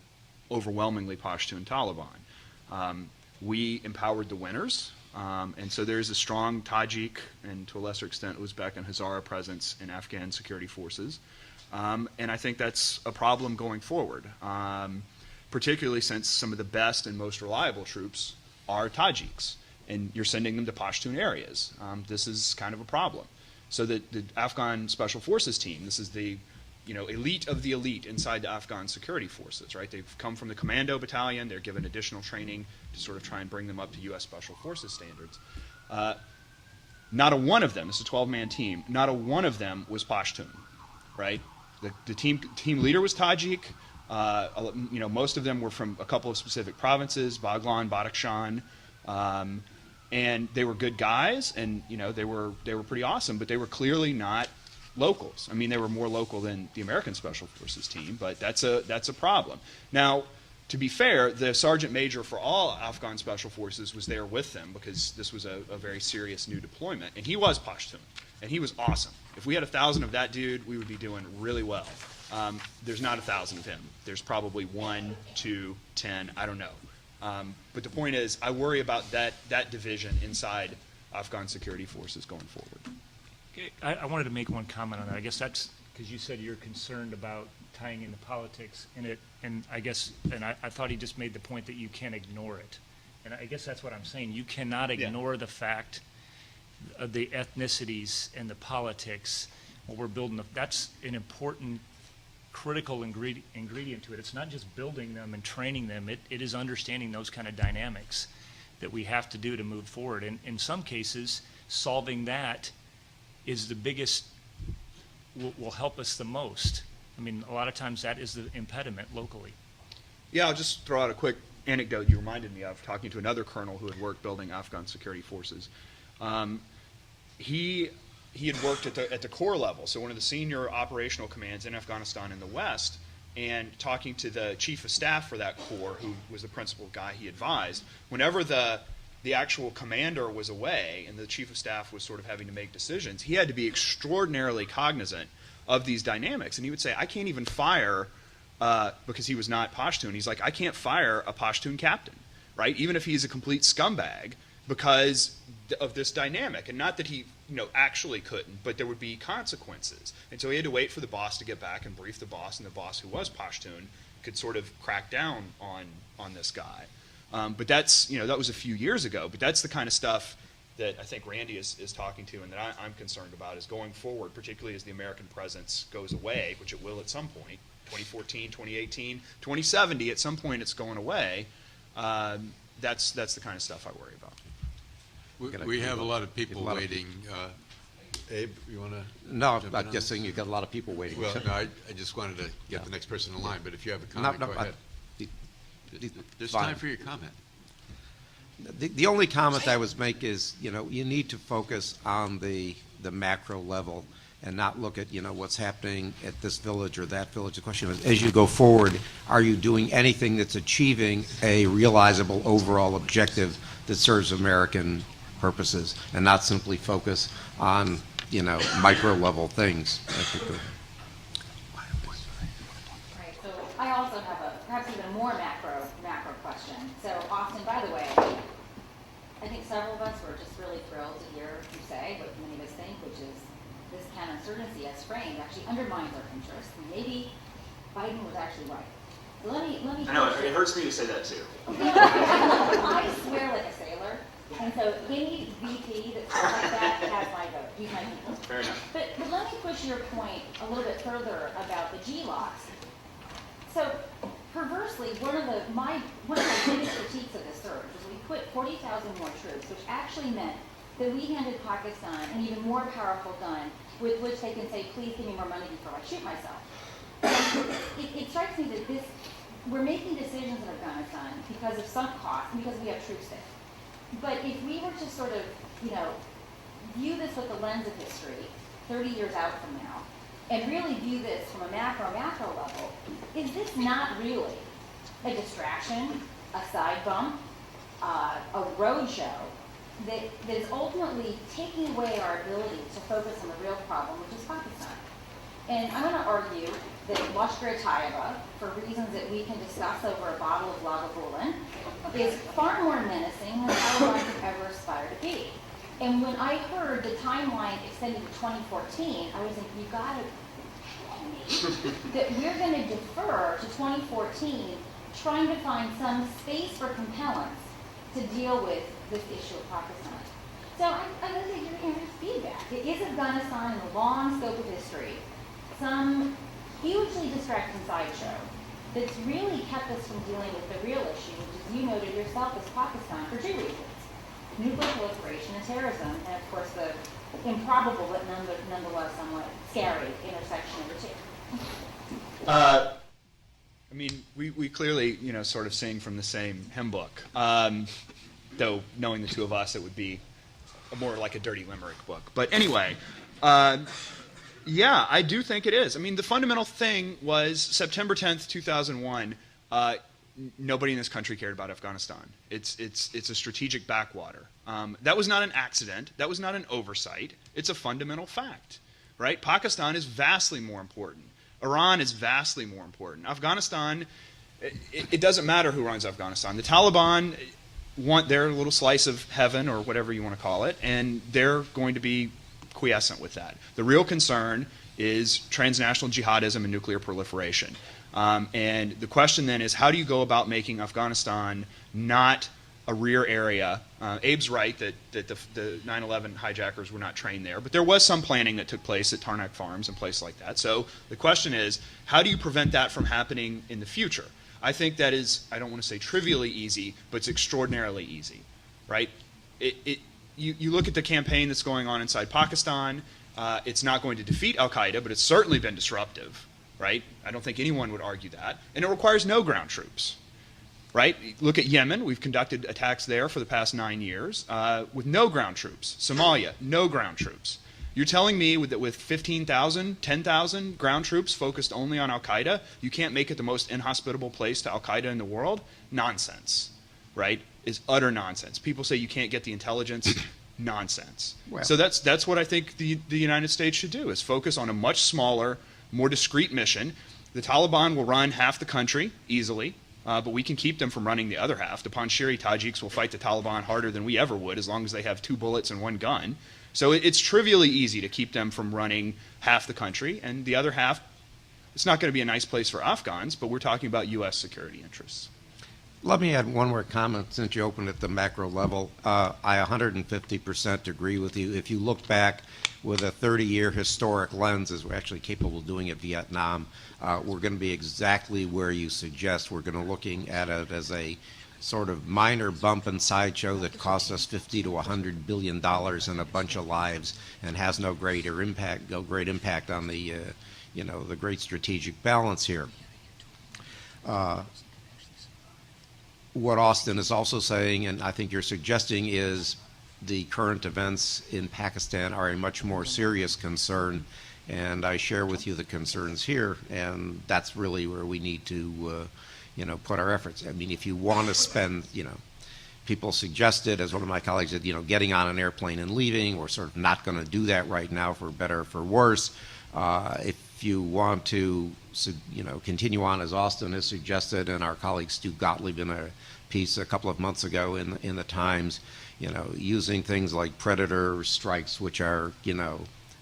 overwhelmingly Pashtun Taliban. We empowered the winners, and so there's a strong Tajik and, to a lesser extent, Uzbek and Hazara presence in Afghan security forces. And I think that's a problem going forward, particularly since some of the best and most reliable troops are Tajiks, and you're sending them to Pashtun areas. This is kind of a problem. So the Afghan Special Forces team, this is the elite of the elite inside the Afghan security forces, right? They've come from the commando battalion. They're given additional training to sort of try and bring them up to U.S. Special Forces standards. not a one of them, it's a 12-man team, not a one of them was Pashtun, right? The team leader was Tajik. Most of them were from a couple of specific provinces, Baghlan, Badakhshan, and they were good guys, and they were pretty awesome, but they were clearly not locals. I mean, they were more local than the American Special Forces team, but that's a problem. Now, to be fair, the sergeant major for all Afghan Special Forces was there with them because this was a very serious new deployment, and he was Pashtun, and he was awesome. If we had 1,000 of that dude, we would be doing really well. There's not 1,000 of him. There's probably 1, 2, 10, I don't know. But the point is, I worry about that division inside Afghan security forces going forward. Okay, I wanted to make one comment on that. I guess that's because you said you're concerned about tying into politics in it, and I thought he just made the point that you can't ignore it. And I guess that's what I'm saying. You cannot ignore the fact of the ethnicities and the politics. What we're building, that's an important critical ingredient to it. It's not just building them and training them. It is understanding those kind of dynamics that we have to do to move forward. And in some cases, solving that is the biggest, will help us the most. I mean, a lot of times that is the impediment locally. Yeah, I'll just throw out a quick anecdote you reminded me of, talking to another colonel who had worked building Afghan security forces. He had worked at the corps level, so one of the senior operational commands in Afghanistan in the West, and talking to the chief of staff for that corps, who was the principal guy he advised, whenever the actual commander was away and the chief of staff was sort of having to make decisions, he had to be extraordinarily cognizant of these dynamics. And he would say, I can't even fire, because he was not Pashtun, he's like, I can't fire a Pashtun captain, right? Even if he's a complete scumbag, because of this dynamic. And not that he actually couldn't, but there would be consequences. And so he had to wait for the boss to get back and brief the boss, and the boss, who was Pashtun, could sort of crack down on this guy. But that's, that was a few years ago, but that's the kind of stuff that I think Randy is talking to, and that I'm concerned about, is going forward, particularly as the American presence goes away, which it will at some point, 2014, 2018, 2070, at some point it's going away. That's the kind of stuff I worry about. We have a lot of people waiting. Abe, you want to? No, I'm just saying you've got a lot of people waiting. Well, no, I just wanted to get the next person in line, but if you have a comment, go ahead. There's time for your comment. The only comment I would make is, you need to focus on the macro level and not look at, what's happening at this village or that village. The question is, as you go forward, are you doing anything that's achieving a realizable overall objective that serves American purposes, and not simply focus on, micro level things? Right, so I also have a perhaps even more macro question. So Austin, by the way, I think several of us were just really thrilled to hear you say what many of us think, which is this counterinsurgency as framed actually undermines our interests. And maybe Biden was actually right. So let me. I know, it hurts me to say that too. I swear like a sailor. And so any VP that says like that has my vote. He's my people. Fair enough. But let me push your point a little bit further about the GLOCs. So perversely, one of my biggest critiques of this surge was we put 40,000 more troops, which actually meant that we handed Pakistan an even more powerful gun with which they can say, please give me more money before I shoot myself. It strikes me that we're making decisions in Afghanistan because of sunk costs and because we have troops there. But if we were to sort of, view this with the lens of history, 30 years out from now, and really view this from a macro level, is this not really a distraction, a side bump, a roadshow that is ultimately taking away our ability to focus on the real problem, which is Pakistan? And I'm going to argue that Lashkar-e-Taiba, for reasons that we can discuss over a bottle of Lagavulin, is far more menacing than Taliban could ever aspire to be. And when I heard the timeline extended to 2014, I was thinking, you got to tell me that we're going to defer to 2014, trying to find some space for compellence to deal with this issue of Pakistan. So I'm going to say here's feedback. It is Afghanistan in the long scope of history, some hugely distracting sideshow that's really kept us from dealing with the real issue, which, as you noted yourself, is Pakistan, for two reasons. nuclear proliferation and terrorism, and of course the improbable but nonetheless somewhat scary intersection of the two. I mean, we clearly, sort of sing from the same hymn book. Though, knowing the two of us, it would be more like a dirty limerick book. But anyway, yeah, I do think it is. I mean, the fundamental thing was September 10th, 2001, nobody in this country cared about Afghanistan. It's a strategic backwater. That was not an accident. That was not an oversight. It's a fundamental fact, right? Pakistan is vastly more important. Iran is vastly more important. Afghanistan, it doesn't matter who runs Afghanistan. The Taliban want their little slice of heaven, or whatever you want to call it, and they're going to be quiescent with that. The real concern is transnational jihadism and nuclear proliferation. And the question then is, how do you go about making Afghanistan not a rear area? Abe's right that the 9/11 hijackers were not trained there, but there was some planning that took place at Tarnak Farms and places like that. So the question is, how do you prevent that from happening in the future? I think that is, I don't want to say trivially easy, but it's extraordinarily easy, right? You look at the campaign that's going on inside Pakistan. It's not going to defeat al-Qaeda, but it's certainly been disruptive, right? I don't think anyone would argue that. And it requires no ground troops, right? Look at Yemen. We've conducted attacks there for the past 9 years with no ground troops. Somalia, no ground troops. You're telling me that with 15,000, 10,000 ground troops focused only on al-Qaeda, you can't make it the most inhospitable place to al-Qaeda in the world? Nonsense, right? Is utter nonsense. People say you can't get the intelligence. Nonsense. Well, so that's what I think the United States should do, is focus on a much smaller, more discrete mission. The Taliban will run half the country easily, but we can keep them from running the other half. The Panjshiri Tajiks will fight the Taliban harder than we ever would, as long as they have 2 bullets and 1 gun. So it's trivially easy to keep them from running half the country, and the other half, it's not going to be a nice place for Afghans, but we're talking about U.S. security interests. Let me add one more comment since you opened at the macro level. I 150% agree with you. If you look back with a 30-year historic lens, as we're actually capable of doing at Vietnam, we're going to be exactly where you suggest. We're going to looking at it as a sort of minor bump and sideshow that cost us $50 to $100 billion and a bunch of lives, and has no great impact on the the great strategic balance here. What Austin is also saying, and I think you're suggesting, is the current events in Pakistan are a much more serious concern, and I share with you the concerns here, and that's really where we need to put our efforts. I mean, if you want to spend, people suggested, as one of my colleagues said, getting on an airplane and leaving. We're sort of not going to do that right now, for better or for worse. If you want to, continue on as Austin has suggested, and our colleague Stu Gottlieb in a piece a couple of months ago in the Times, using things like Predator strikes, which are,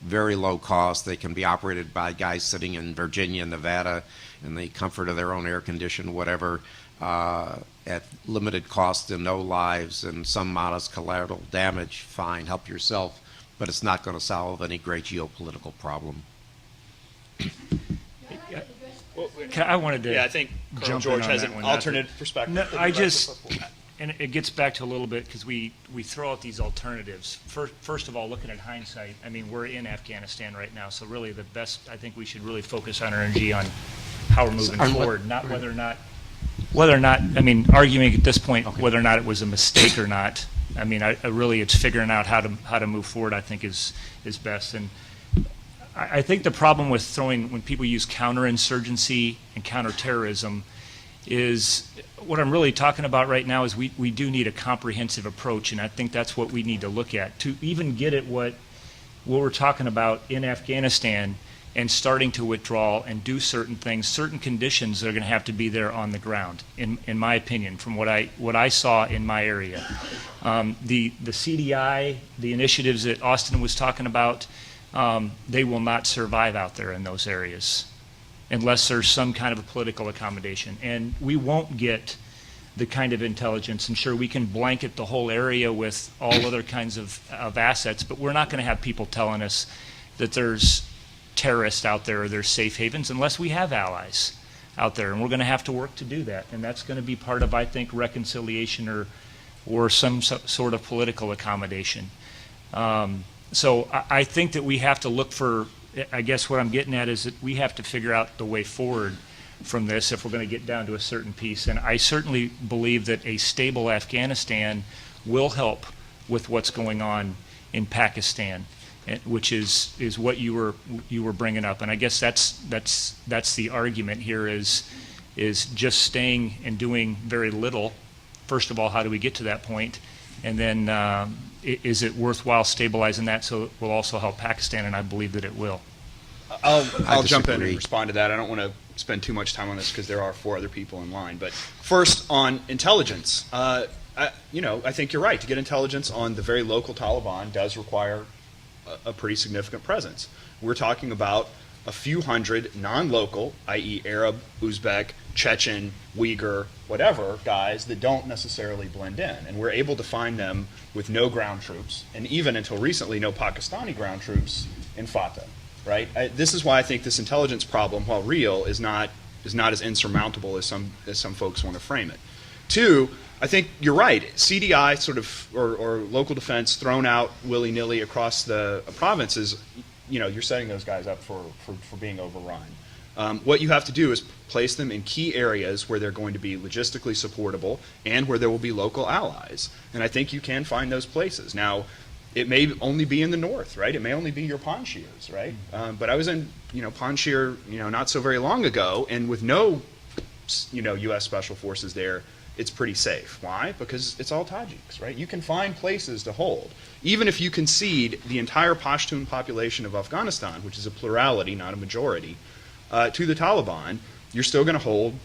very low cost. They can be operated by guys sitting in Virginia, Nevada, in the comfort of their own air condition, whatever, at limited cost and no lives and some modest collateral damage. Fine, help yourself, but it's not going to solve any great geopolitical problem. I wanted to Yeah, I think Colonel jump in George on has that an one. alternate perspective. No, I just, and it gets back to a little bit, because we throw out these alternatives. First of all, looking at hindsight, I mean, we're in Afghanistan right now, so really the best, I think we should really focus our energy on how we're moving forward, not whether or not, I mean, arguing at this point whether or not it was a mistake or not. I mean, I really, it's figuring out how to move forward, I think is best. And I think the problem with when people use counterinsurgency and counterterrorism is, what I'm really talking about right now is we do need a comprehensive approach, and I think that's what we need to look at to even get at what we're talking about in Afghanistan, and starting to withdraw and do certain things, certain conditions that are going to have to be there on the ground, in my opinion, from what I saw in my area. The CDI, the initiatives that Austin was talking about, they will not survive out there in those areas unless there's some kind of a political accommodation. And we won't get the kind of intelligence, and sure, we can blanket the whole area with all other kinds of assets, but we're not going to have people telling us that there's terrorists out there or there's safe havens unless we have allies out there, and we're going to have to work to do that. And that's going to be part of, I think, reconciliation or or some sort of political accommodation. So I think that we have to look for, I guess what I'm getting at is that we have to figure out the way forward from this if we're going to get down to a certain piece. And I certainly believe that a stable Afghanistan will help with what's going on in Pakistan, which is what you were bringing up. And I guess that's the argument here is just staying and doing very little. First of all, how do we get to that point? And then is it worthwhile stabilizing that so it will also help Pakistan? And I believe that it will. I'll jump in and disagree. respond to that. I don't want to spend too much time on this because there are 4 other people in line. But first, on intelligence, I think you're right. To get intelligence on the very local Taliban does require a pretty significant presence. We're talking about a few hundred non-local, i.e. Arab, Uzbek, Chechen, Uyghur, whatever, guys that don't necessarily blend in. And we're able to find them with no ground troops, and even until recently, no Pakistani ground troops in Fatah, right? This is why I think this intelligence problem, while real, is not as insurmountable as some folks want to frame it. 2, I think you're right. CDI sort of, or local defense thrown out willy-nilly across the provinces, you're setting those guys up for being overrun. What you have to do is place them in key areas where they're going to be logistically supportable and where there will be local allies. And I think you can find those places. Now, it may only be in the north, right? It may only be your Panshirs, right? But I was in, Panjshir, not so very long ago, and with no, U.S. Special Forces there, it's pretty safe. Why? Because it's all Tajiks, right? You can find places to hold. Even if you concede the entire Pashtun population of Afghanistan, which is a plurality, not a majority, to the Taliban, you're still going to hold,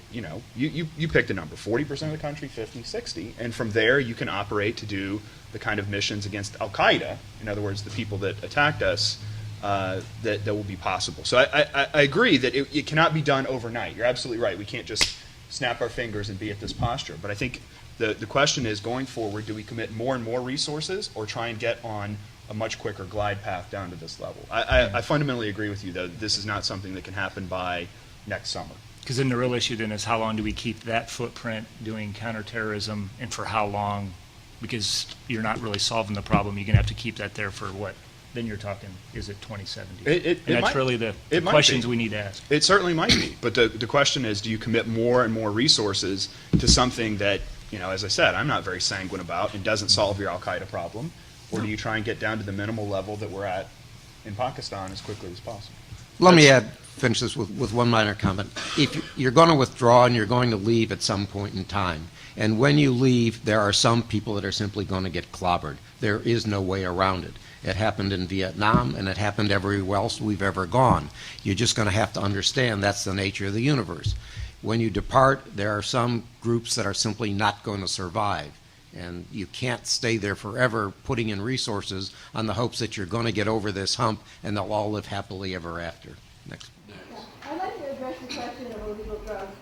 you picked a number, 40% of the country, 50, 60, and from there you can operate to do the kind of missions against al-Qaeda, in other words, the people that attacked us, that will be possible. So I agree that it cannot be done overnight. You're absolutely right. We can't just snap our fingers and be at this posture. But I think the question is, going forward, do we commit more and more resources or try and get on a much quicker glide path down to this level? I fundamentally agree with you, though. This is not something that can happen by next summer. Because then the real issue then is how long do we keep that footprint doing counterterrorism, and for how long? Because you're not really solving the problem. You're going to have to keep that there for what? Then you're talking, is it 2070? And that's really the questions we need to ask. It certainly might be. But the question is, do you commit more and more resources to something that, as I said, I'm not very sanguine about and doesn't solve your al-Qaeda problem? Or do you try and get down to the minimal level that we're at in Pakistan as quickly as possible? Let me finish this with one minor comment. If you're going to withdraw and you're going to leave at some point in time, and when you leave, there are some people that are simply going to get clobbered. There is no way around it. It happened in Vietnam, and it happened everywhere else we've ever gone. You're just going to have to understand that's the nature of the universe. When you depart, there are some groups that are simply not going to survive. And you can't stay there forever putting in resources on the hopes that you're going to get over this hump and they'll all live happily ever after. Next. I'd like to address the question of illegal drugs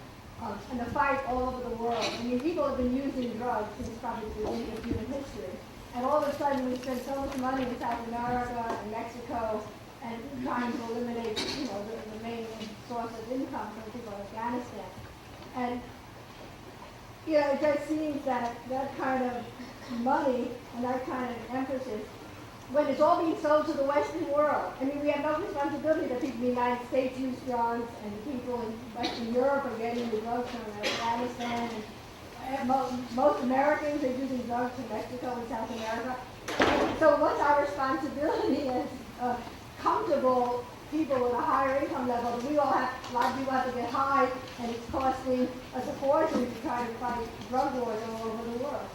and the fight all over the world. I mean, people have been using drugs since probably the beginning of human history. And all of a sudden we spend so much money in South America and Mexico and trying to eliminate, the main source of income for people in Afghanistan. And it just seems that that kind of money and that kind of emphasis, when it's all being sold to the Western world, I mean, we have no responsibility that people in the United States use drugs and the people in Western Europe are getting the drugs from Afghanistan. And most Americans are using drugs from Mexico and South America. So what's our responsibility as comfortable people with a higher income level? A lot of people have to get high, and it's costing us a fortune to try to fight drug wars all over the world.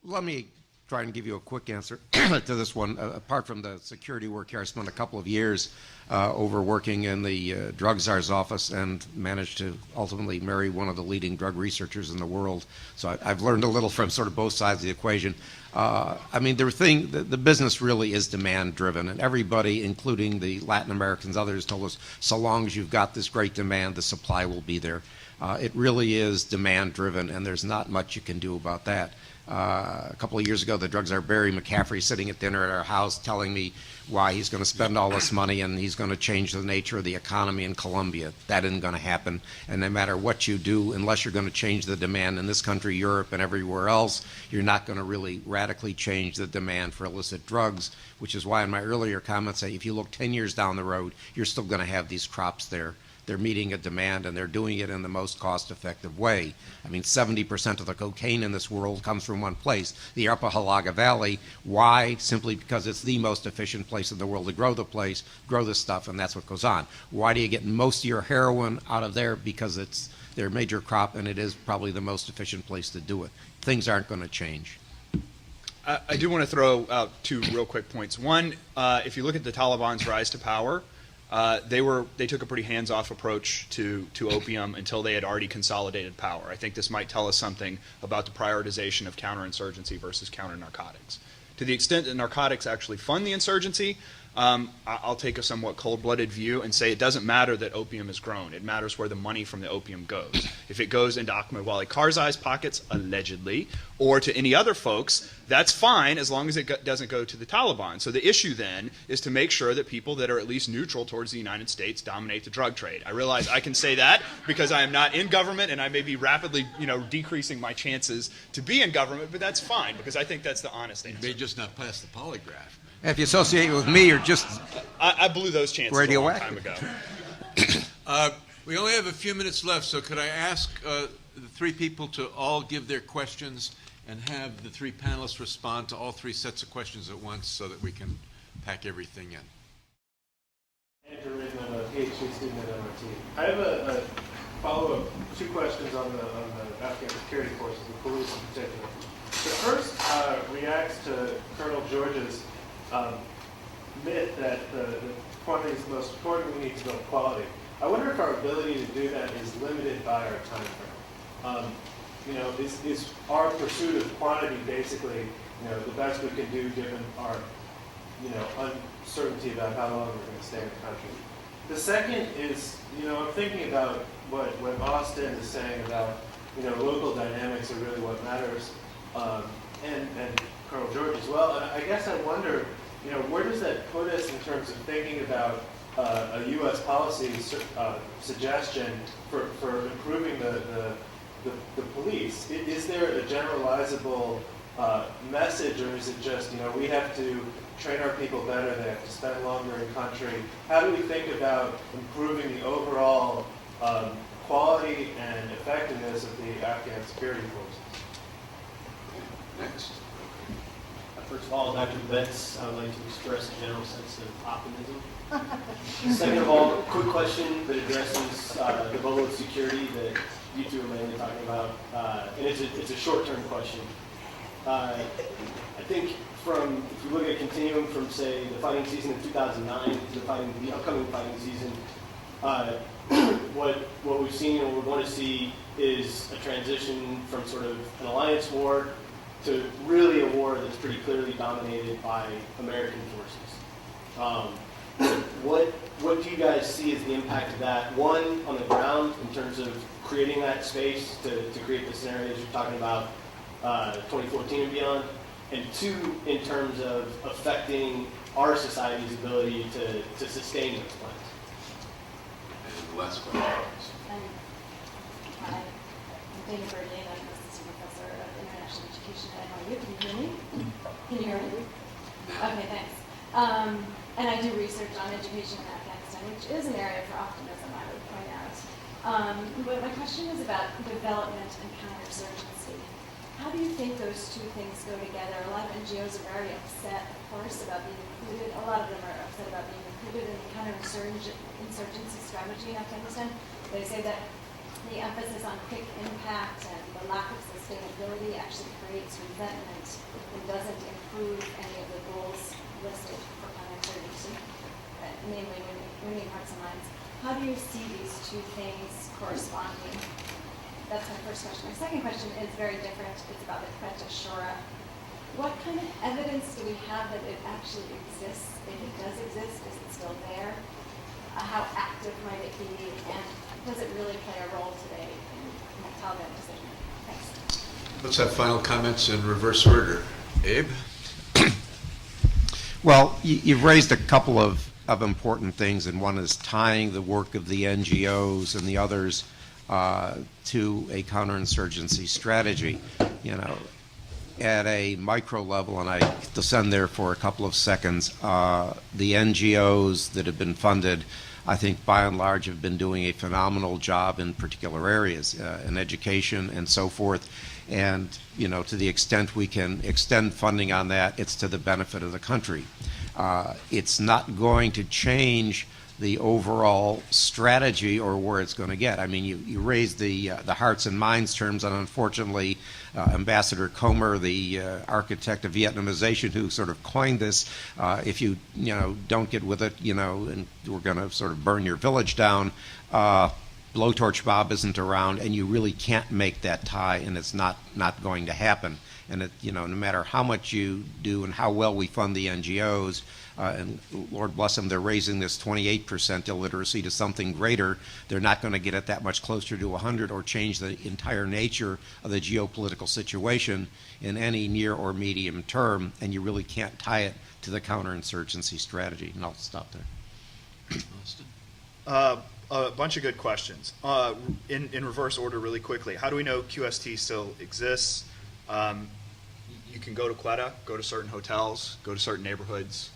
Let me try and give you a quick answer to this one. Apart from the security work here, I spent a couple of years over working in the drug czar's office and managed to ultimately marry one of the leading drug researchers in the world. So I've learned a little from sort of both sides of the equation. The business really is demand driven, and everybody, including the Latin Americans, others, told us so long as you've got this great demand, the supply will be there. It really is demand driven, and there's not much you can do about that. A couple of years ago, the drug czar Barry McCaffrey sitting at dinner at our house telling me why he's going to spend all this money and he's going to change the nature of the economy in Colombia. That isn't going to happen. And no matter what you do, unless you're going to change the demand in this country, Europe, and everywhere else, you're not going to really radically change the demand for illicit drugs, which is why in my earlier comments, if you look 10 years down the road, you're still going to have these crops there. They're meeting a demand, and they're doing it in the most cost-effective way. I mean, 70% of the cocaine in this world comes from one place, the Upper Halaga Valley. Why? Simply because it's the most efficient place in the world to grow this stuff, and that's what goes on. Why do you get most of your heroin out of there? Because it's their major crop, and it is probably the most efficient place to do it. Things aren't going to change. I do want to throw out two real quick points. One, if you look at the Taliban's rise to power, they took a pretty hands-off approach to opium until they had already consolidated power. I think this might tell us something about the prioritization of counterinsurgency versus counter-narcotics. To the extent that narcotics actually fund the insurgency, I'll take a somewhat cold-blooded view and say it doesn't matter that opium is grown. It matters where the money from the opium goes. If it goes into Ahmed Wali Karzai's pockets, allegedly, or to any other folks, that's fine as long as it doesn't go to the Taliban. So the issue then is to make sure that people that are at least neutral towards the United States dominate the drug trade. I realize I can say that because I am not in government and I may be rapidly, decreasing my chances to be in government, but that's fine because I think that's the honest answer. You may just not pass the polygraph. If you associate with me, you're just I blew those chances a long time ago. We only have a few minutes left, so could I ask the three people to all give their questions and have the three panelists respond to all three sets of questions at once so that we can pack everything in. Andrew Ridman, a PhD student at MIT. I have a follow-up, two questions on the Afghan security forces, the police in particular. The first reacts to Colonel George's myth that the quantity is the most important, we need to build quality. I wonder if our ability to do that is limited by our time frame. Is our pursuit of quantity basically, the best we can do given our, uncertainty about how long we're going to stay in the country? The second is, I'm thinking about what Austin is saying about, local dynamics are really what matters, and Colonel George as well. And I guess I wonder, where does that put us in terms of thinking about a U.S. policy suggestion for improving the police? Is there a generalizable message, or is it just, we have to train our people better, they have to spend longer in country? How do we think about improving the overall quality and effectiveness of the Afghan security forces? Next. First of all, Dr. Betts, I would like to express a general sense of optimism. Second of all, quick question that addresses the level of security that you two are mainly talking about, and it's a short-term question. I think if you look at a continuum from, say, the fighting season of 2009 to the upcoming fighting season, what we've seen and what we're going to see is a transition from sort of an alliance war to really a war that's pretty clearly dominated by American forces. What do you guys see as the impact of that? One, on the ground, in terms of creating that space to create the scenarios you're talking about, 2014 and beyond, and two, in terms of affecting our society's ability to sustain those plans. And the last question. Hi, I'm Dana Bernier, I'm an assistant professor of international education at NYU. Can you hear me? Can you hear me? Okay, thanks. And I do research on education in Afghanistan, which is an area for optimism, I would point out. But my question is about development and counterinsurgency. How do you think those two things go together? A lot of NGOs are very upset, of course, about being included. A lot of them are upset about being included in the counterinsurgency strategy in Afghanistan. They say that the emphasis on quick impact and the lack of sustainability actually creates resentment and doesn't improve any of the goals listed for counterinsurgency, namely winning hearts and minds. How do you see these two things corresponding? That's my first question. My second question is very different. It's about the threat to Shura. What kind of evidence do we have that it actually exists? If it does exist, is it still there? How active might it be? And does it really play a role today in the Taliban decision? Thanks. Let's have final comments in reverse order. Abe? Well, you've raised a couple of important things, and one is tying the work of the NGOs and the others to a counterinsurgency strategy. You know, at a micro level, and I descend there for a couple of seconds, the NGOs that have been funded, I think by and large have been doing a phenomenal job in particular areas, in education and so forth. And, you know, to the extent we can extend funding on that, it's to the benefit of the country. It's not going to change the overall strategy or where it's going to get. I mean, you raised the hearts and minds terms, and unfortunately, Ambassador Comer, the architect of Vietnamization, who sort of coined this, if you don't get with it, and we're going to sort of burn your village down. Blowtorch Bob isn't around, and you really can't make that tie, and it's not going to happen. And it, no matter how much you do and how well we fund the NGOs, and Lord bless them, they're raising this 28% illiteracy to something greater. They're not going to get it that much closer to 100 or change the entire nature of the geopolitical situation in any near or medium term, and you really can't tie it to the counterinsurgency strategy. And I'll stop there. Austin? A bunch of good questions. In reverse order really quickly. How do we know QST still exists? You can go to Quetta, go to certain hotels, go to certain neighborhoods.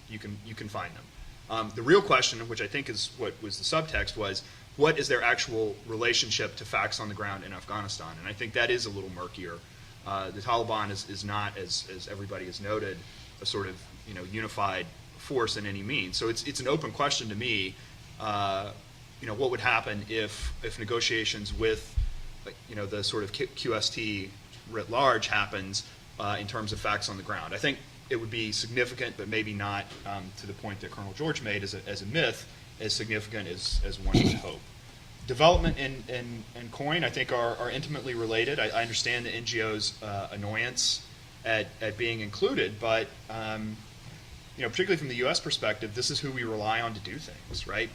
You can find them. The real question, which I think is what was the subtext, was what is their actual relationship to facts on the ground in Afghanistan? And I think that is a little murkier. The Taliban is not, as everybody has noted, a sort of unified force in any means. So it's an open question to me. What would happen if negotiations with the sort of QST writ large happens in terms of facts on the ground? I think it would be significant, but maybe not to the point that Colonel George made as a myth, as significant as one would hope. Development and coin, I think, are intimately related. I understand the NGO's annoyance at being included, but particularly from the U.S. perspective, this is who we rely on to do things, right?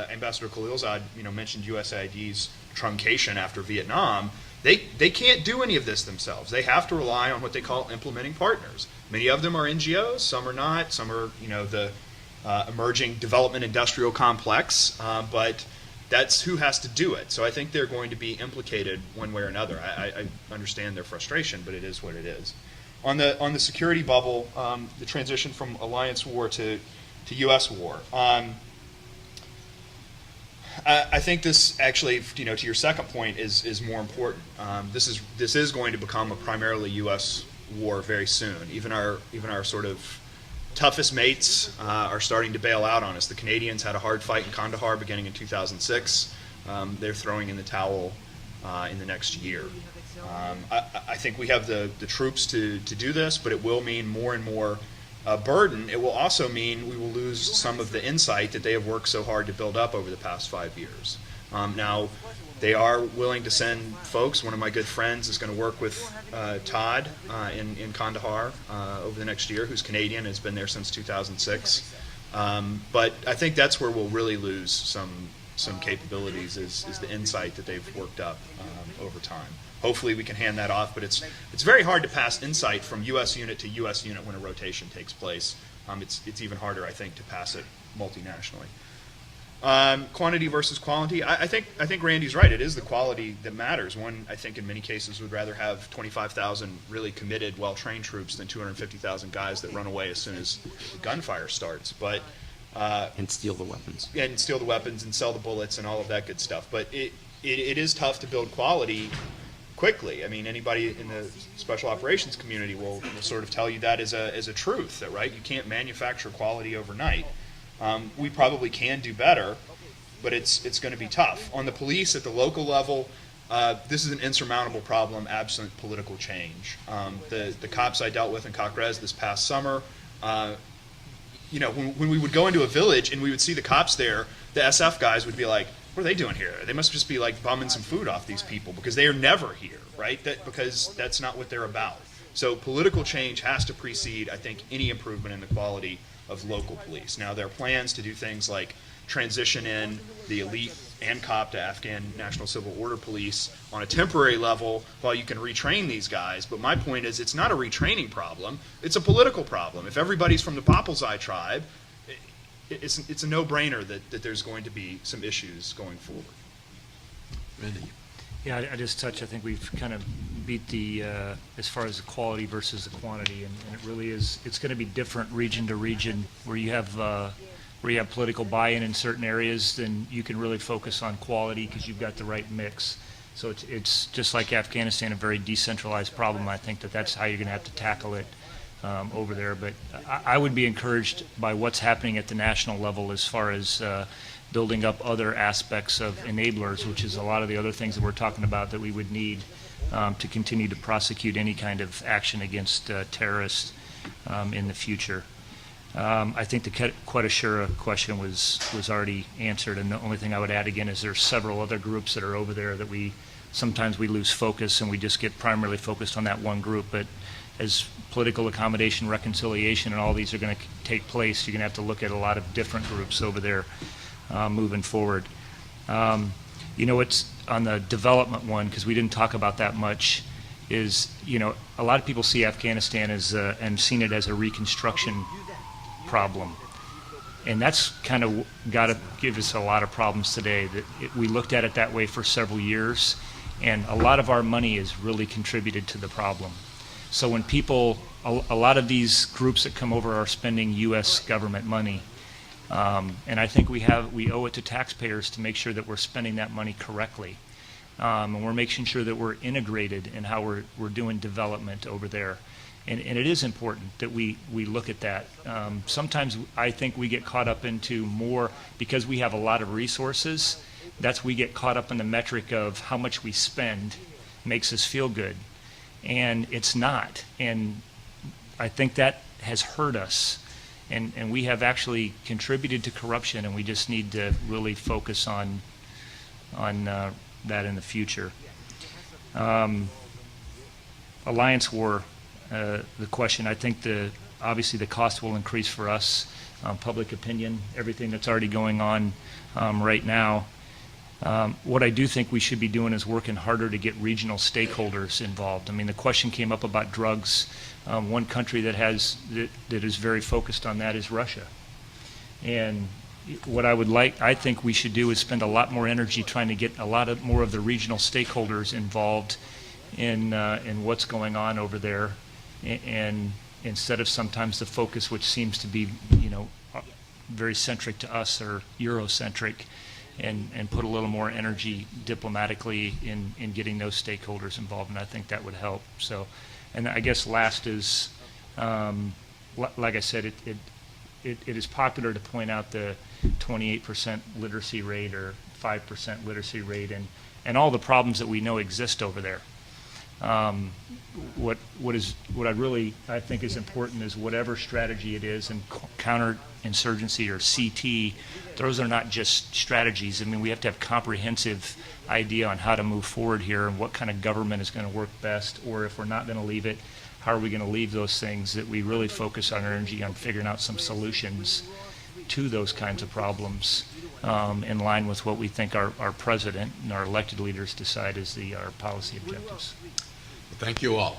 Ambassador Khalilzad, mentioned USAID's truncation after Vietnam. They can't do any of this themselves. They have to rely on what they call implementing partners. Many of them are NGOs, some are not, some are the emerging development industrial complex, but that's who has to do it. So I think they're going to be implicated one way or another. I understand their frustration, but it is what it is. On the security bubble, the transition from alliance war to U.S. war. I think this actually, to your second point, is more important. This is going to become a primarily U.S. war very soon. Even our sort of toughest mates are starting to bail out on us. The Canadians had a hard fight in Kandahar beginning in 2006. They're throwing in the towel in the next year. I think we have the troops to do this, but it will mean more and more burden. It will also mean we will lose some of the insight that they have worked so hard to build up over the past 5 years. Now, they are willing to send folks. One of my good friends is going to work with Todd in Kandahar over the next year, who's Canadian, has been there since 2006. But I think that's where we'll really lose some capabilities is the insight that they've worked up over time. Hopefully we can hand that off, but it's very hard to pass insight from U.S. unit to U.S. unit when a rotation takes place. It's even harder, I think, to pass it multinationally. Quantity versus quality. I think Randy's right. It is the quality that matters. One, I think, in many cases would rather have 25,000 really committed, well-trained troops than 250,000 guys that run away as soon as the gunfire starts. But and steal the weapons. And steal the weapons and sell the bullets and all of that good stuff. But it is tough to build quality quickly. I mean, anybody in the special operations community will sort of tell you that as a truth, that right, you can't manufacture quality overnight. We probably can do better, but it's going to be tough. On the police at the local level, this is an insurmountable problem absent political change. The cops I dealt with in Cochrez this past summer, when we would go into a village and we would see the cops there, the SF guys would be like, what are they doing here? They must just be like bumming some food off these people because they are never here, right? Because that's not what they're about. So political change has to precede, I think, any improvement in the quality of local police. Now, there are plans to do things like transition in the elite ANCOP to Afghan National Civil Order Police on a temporary level while you can retrain these guys. But my point is, it's not a retraining problem, it's a political problem. If everybody's from the Papualzai tribe, it's a no-brainer that there's going to be some issues going forward. Randy? Yeah, I just touched, I think we've kind of beat the, as far as the quality versus the quantity, and it really is, it's going to be different region to region. Where you have political buy-in in certain areas, then you can really focus on quality because you've got the right mix. So it's just like Afghanistan, a very decentralized problem. I think that's how you're going to have to tackle it over there. But I would be encouraged by what's happening at the national level as far as building up other aspects of enablers, which is a lot of the other things that we're talking about that we would need to continue to prosecute any kind of action against terrorists in the future. I think the Quetta question was already answered, and the only thing I would add again is there's several other groups that are over there that sometimes we lose focus and we just get primarily focused on that one group. But as political accommodation, reconciliation, and all these are going to take place, you're going to have to look at a lot of different groups over there moving forward. It's on the development one, because we didn't talk about that much, is, a lot of people see Afghanistan as and seen it as a reconstruction problem. And that's kind of got to give us a lot of problems today. We looked at it that way for several years, and a lot of our money has really contributed to the problem. So when people, a lot of these groups that come over are spending U.S. government money, and I think we owe it to taxpayers to make sure that we're spending that money correctly, and we're making sure that we're integrated in how we're doing development over there. And it is important that we look at that. Sometimes I think we get caught up into more, because we have a lot of resources, we get caught up in the metric of how much we spend makes us feel good. And it's not. And I think that has hurt us. And we have actually contributed to corruption, and we just need to really focus on that in the future. Alliance war. The question, I think obviously the cost will increase for us, public opinion, everything that's already going on right now. What I do think we should be doing is working harder to get regional stakeholders involved. I mean, the question came up about drugs. One country that is very focused on that is Russia. And what I think we should do is spend a lot more energy trying to get a lot more of the regional stakeholders involved in what's going on over there. And instead of sometimes the focus, which seems to be, very centric to us or Eurocentric, and put a little more energy diplomatically in getting those stakeholders involved, and I think that would help. So, and I guess last is, like I said, it is popular to point out the 28% literacy rate or 5% literacy rate, and all the problems that we know exist over there. What I really think is important is whatever strategy it is, and counterinsurgency or CT, those are not just strategies. I mean, we have to have comprehensive idea on how to move forward here and what kind of government is going to work best, or if we're not going to leave it, how are we going to leave those things, that we really focus our energy on figuring out some solutions to those kinds of problems in line with what we think our president and our elected leaders decide is our policy objectives. Thank you all.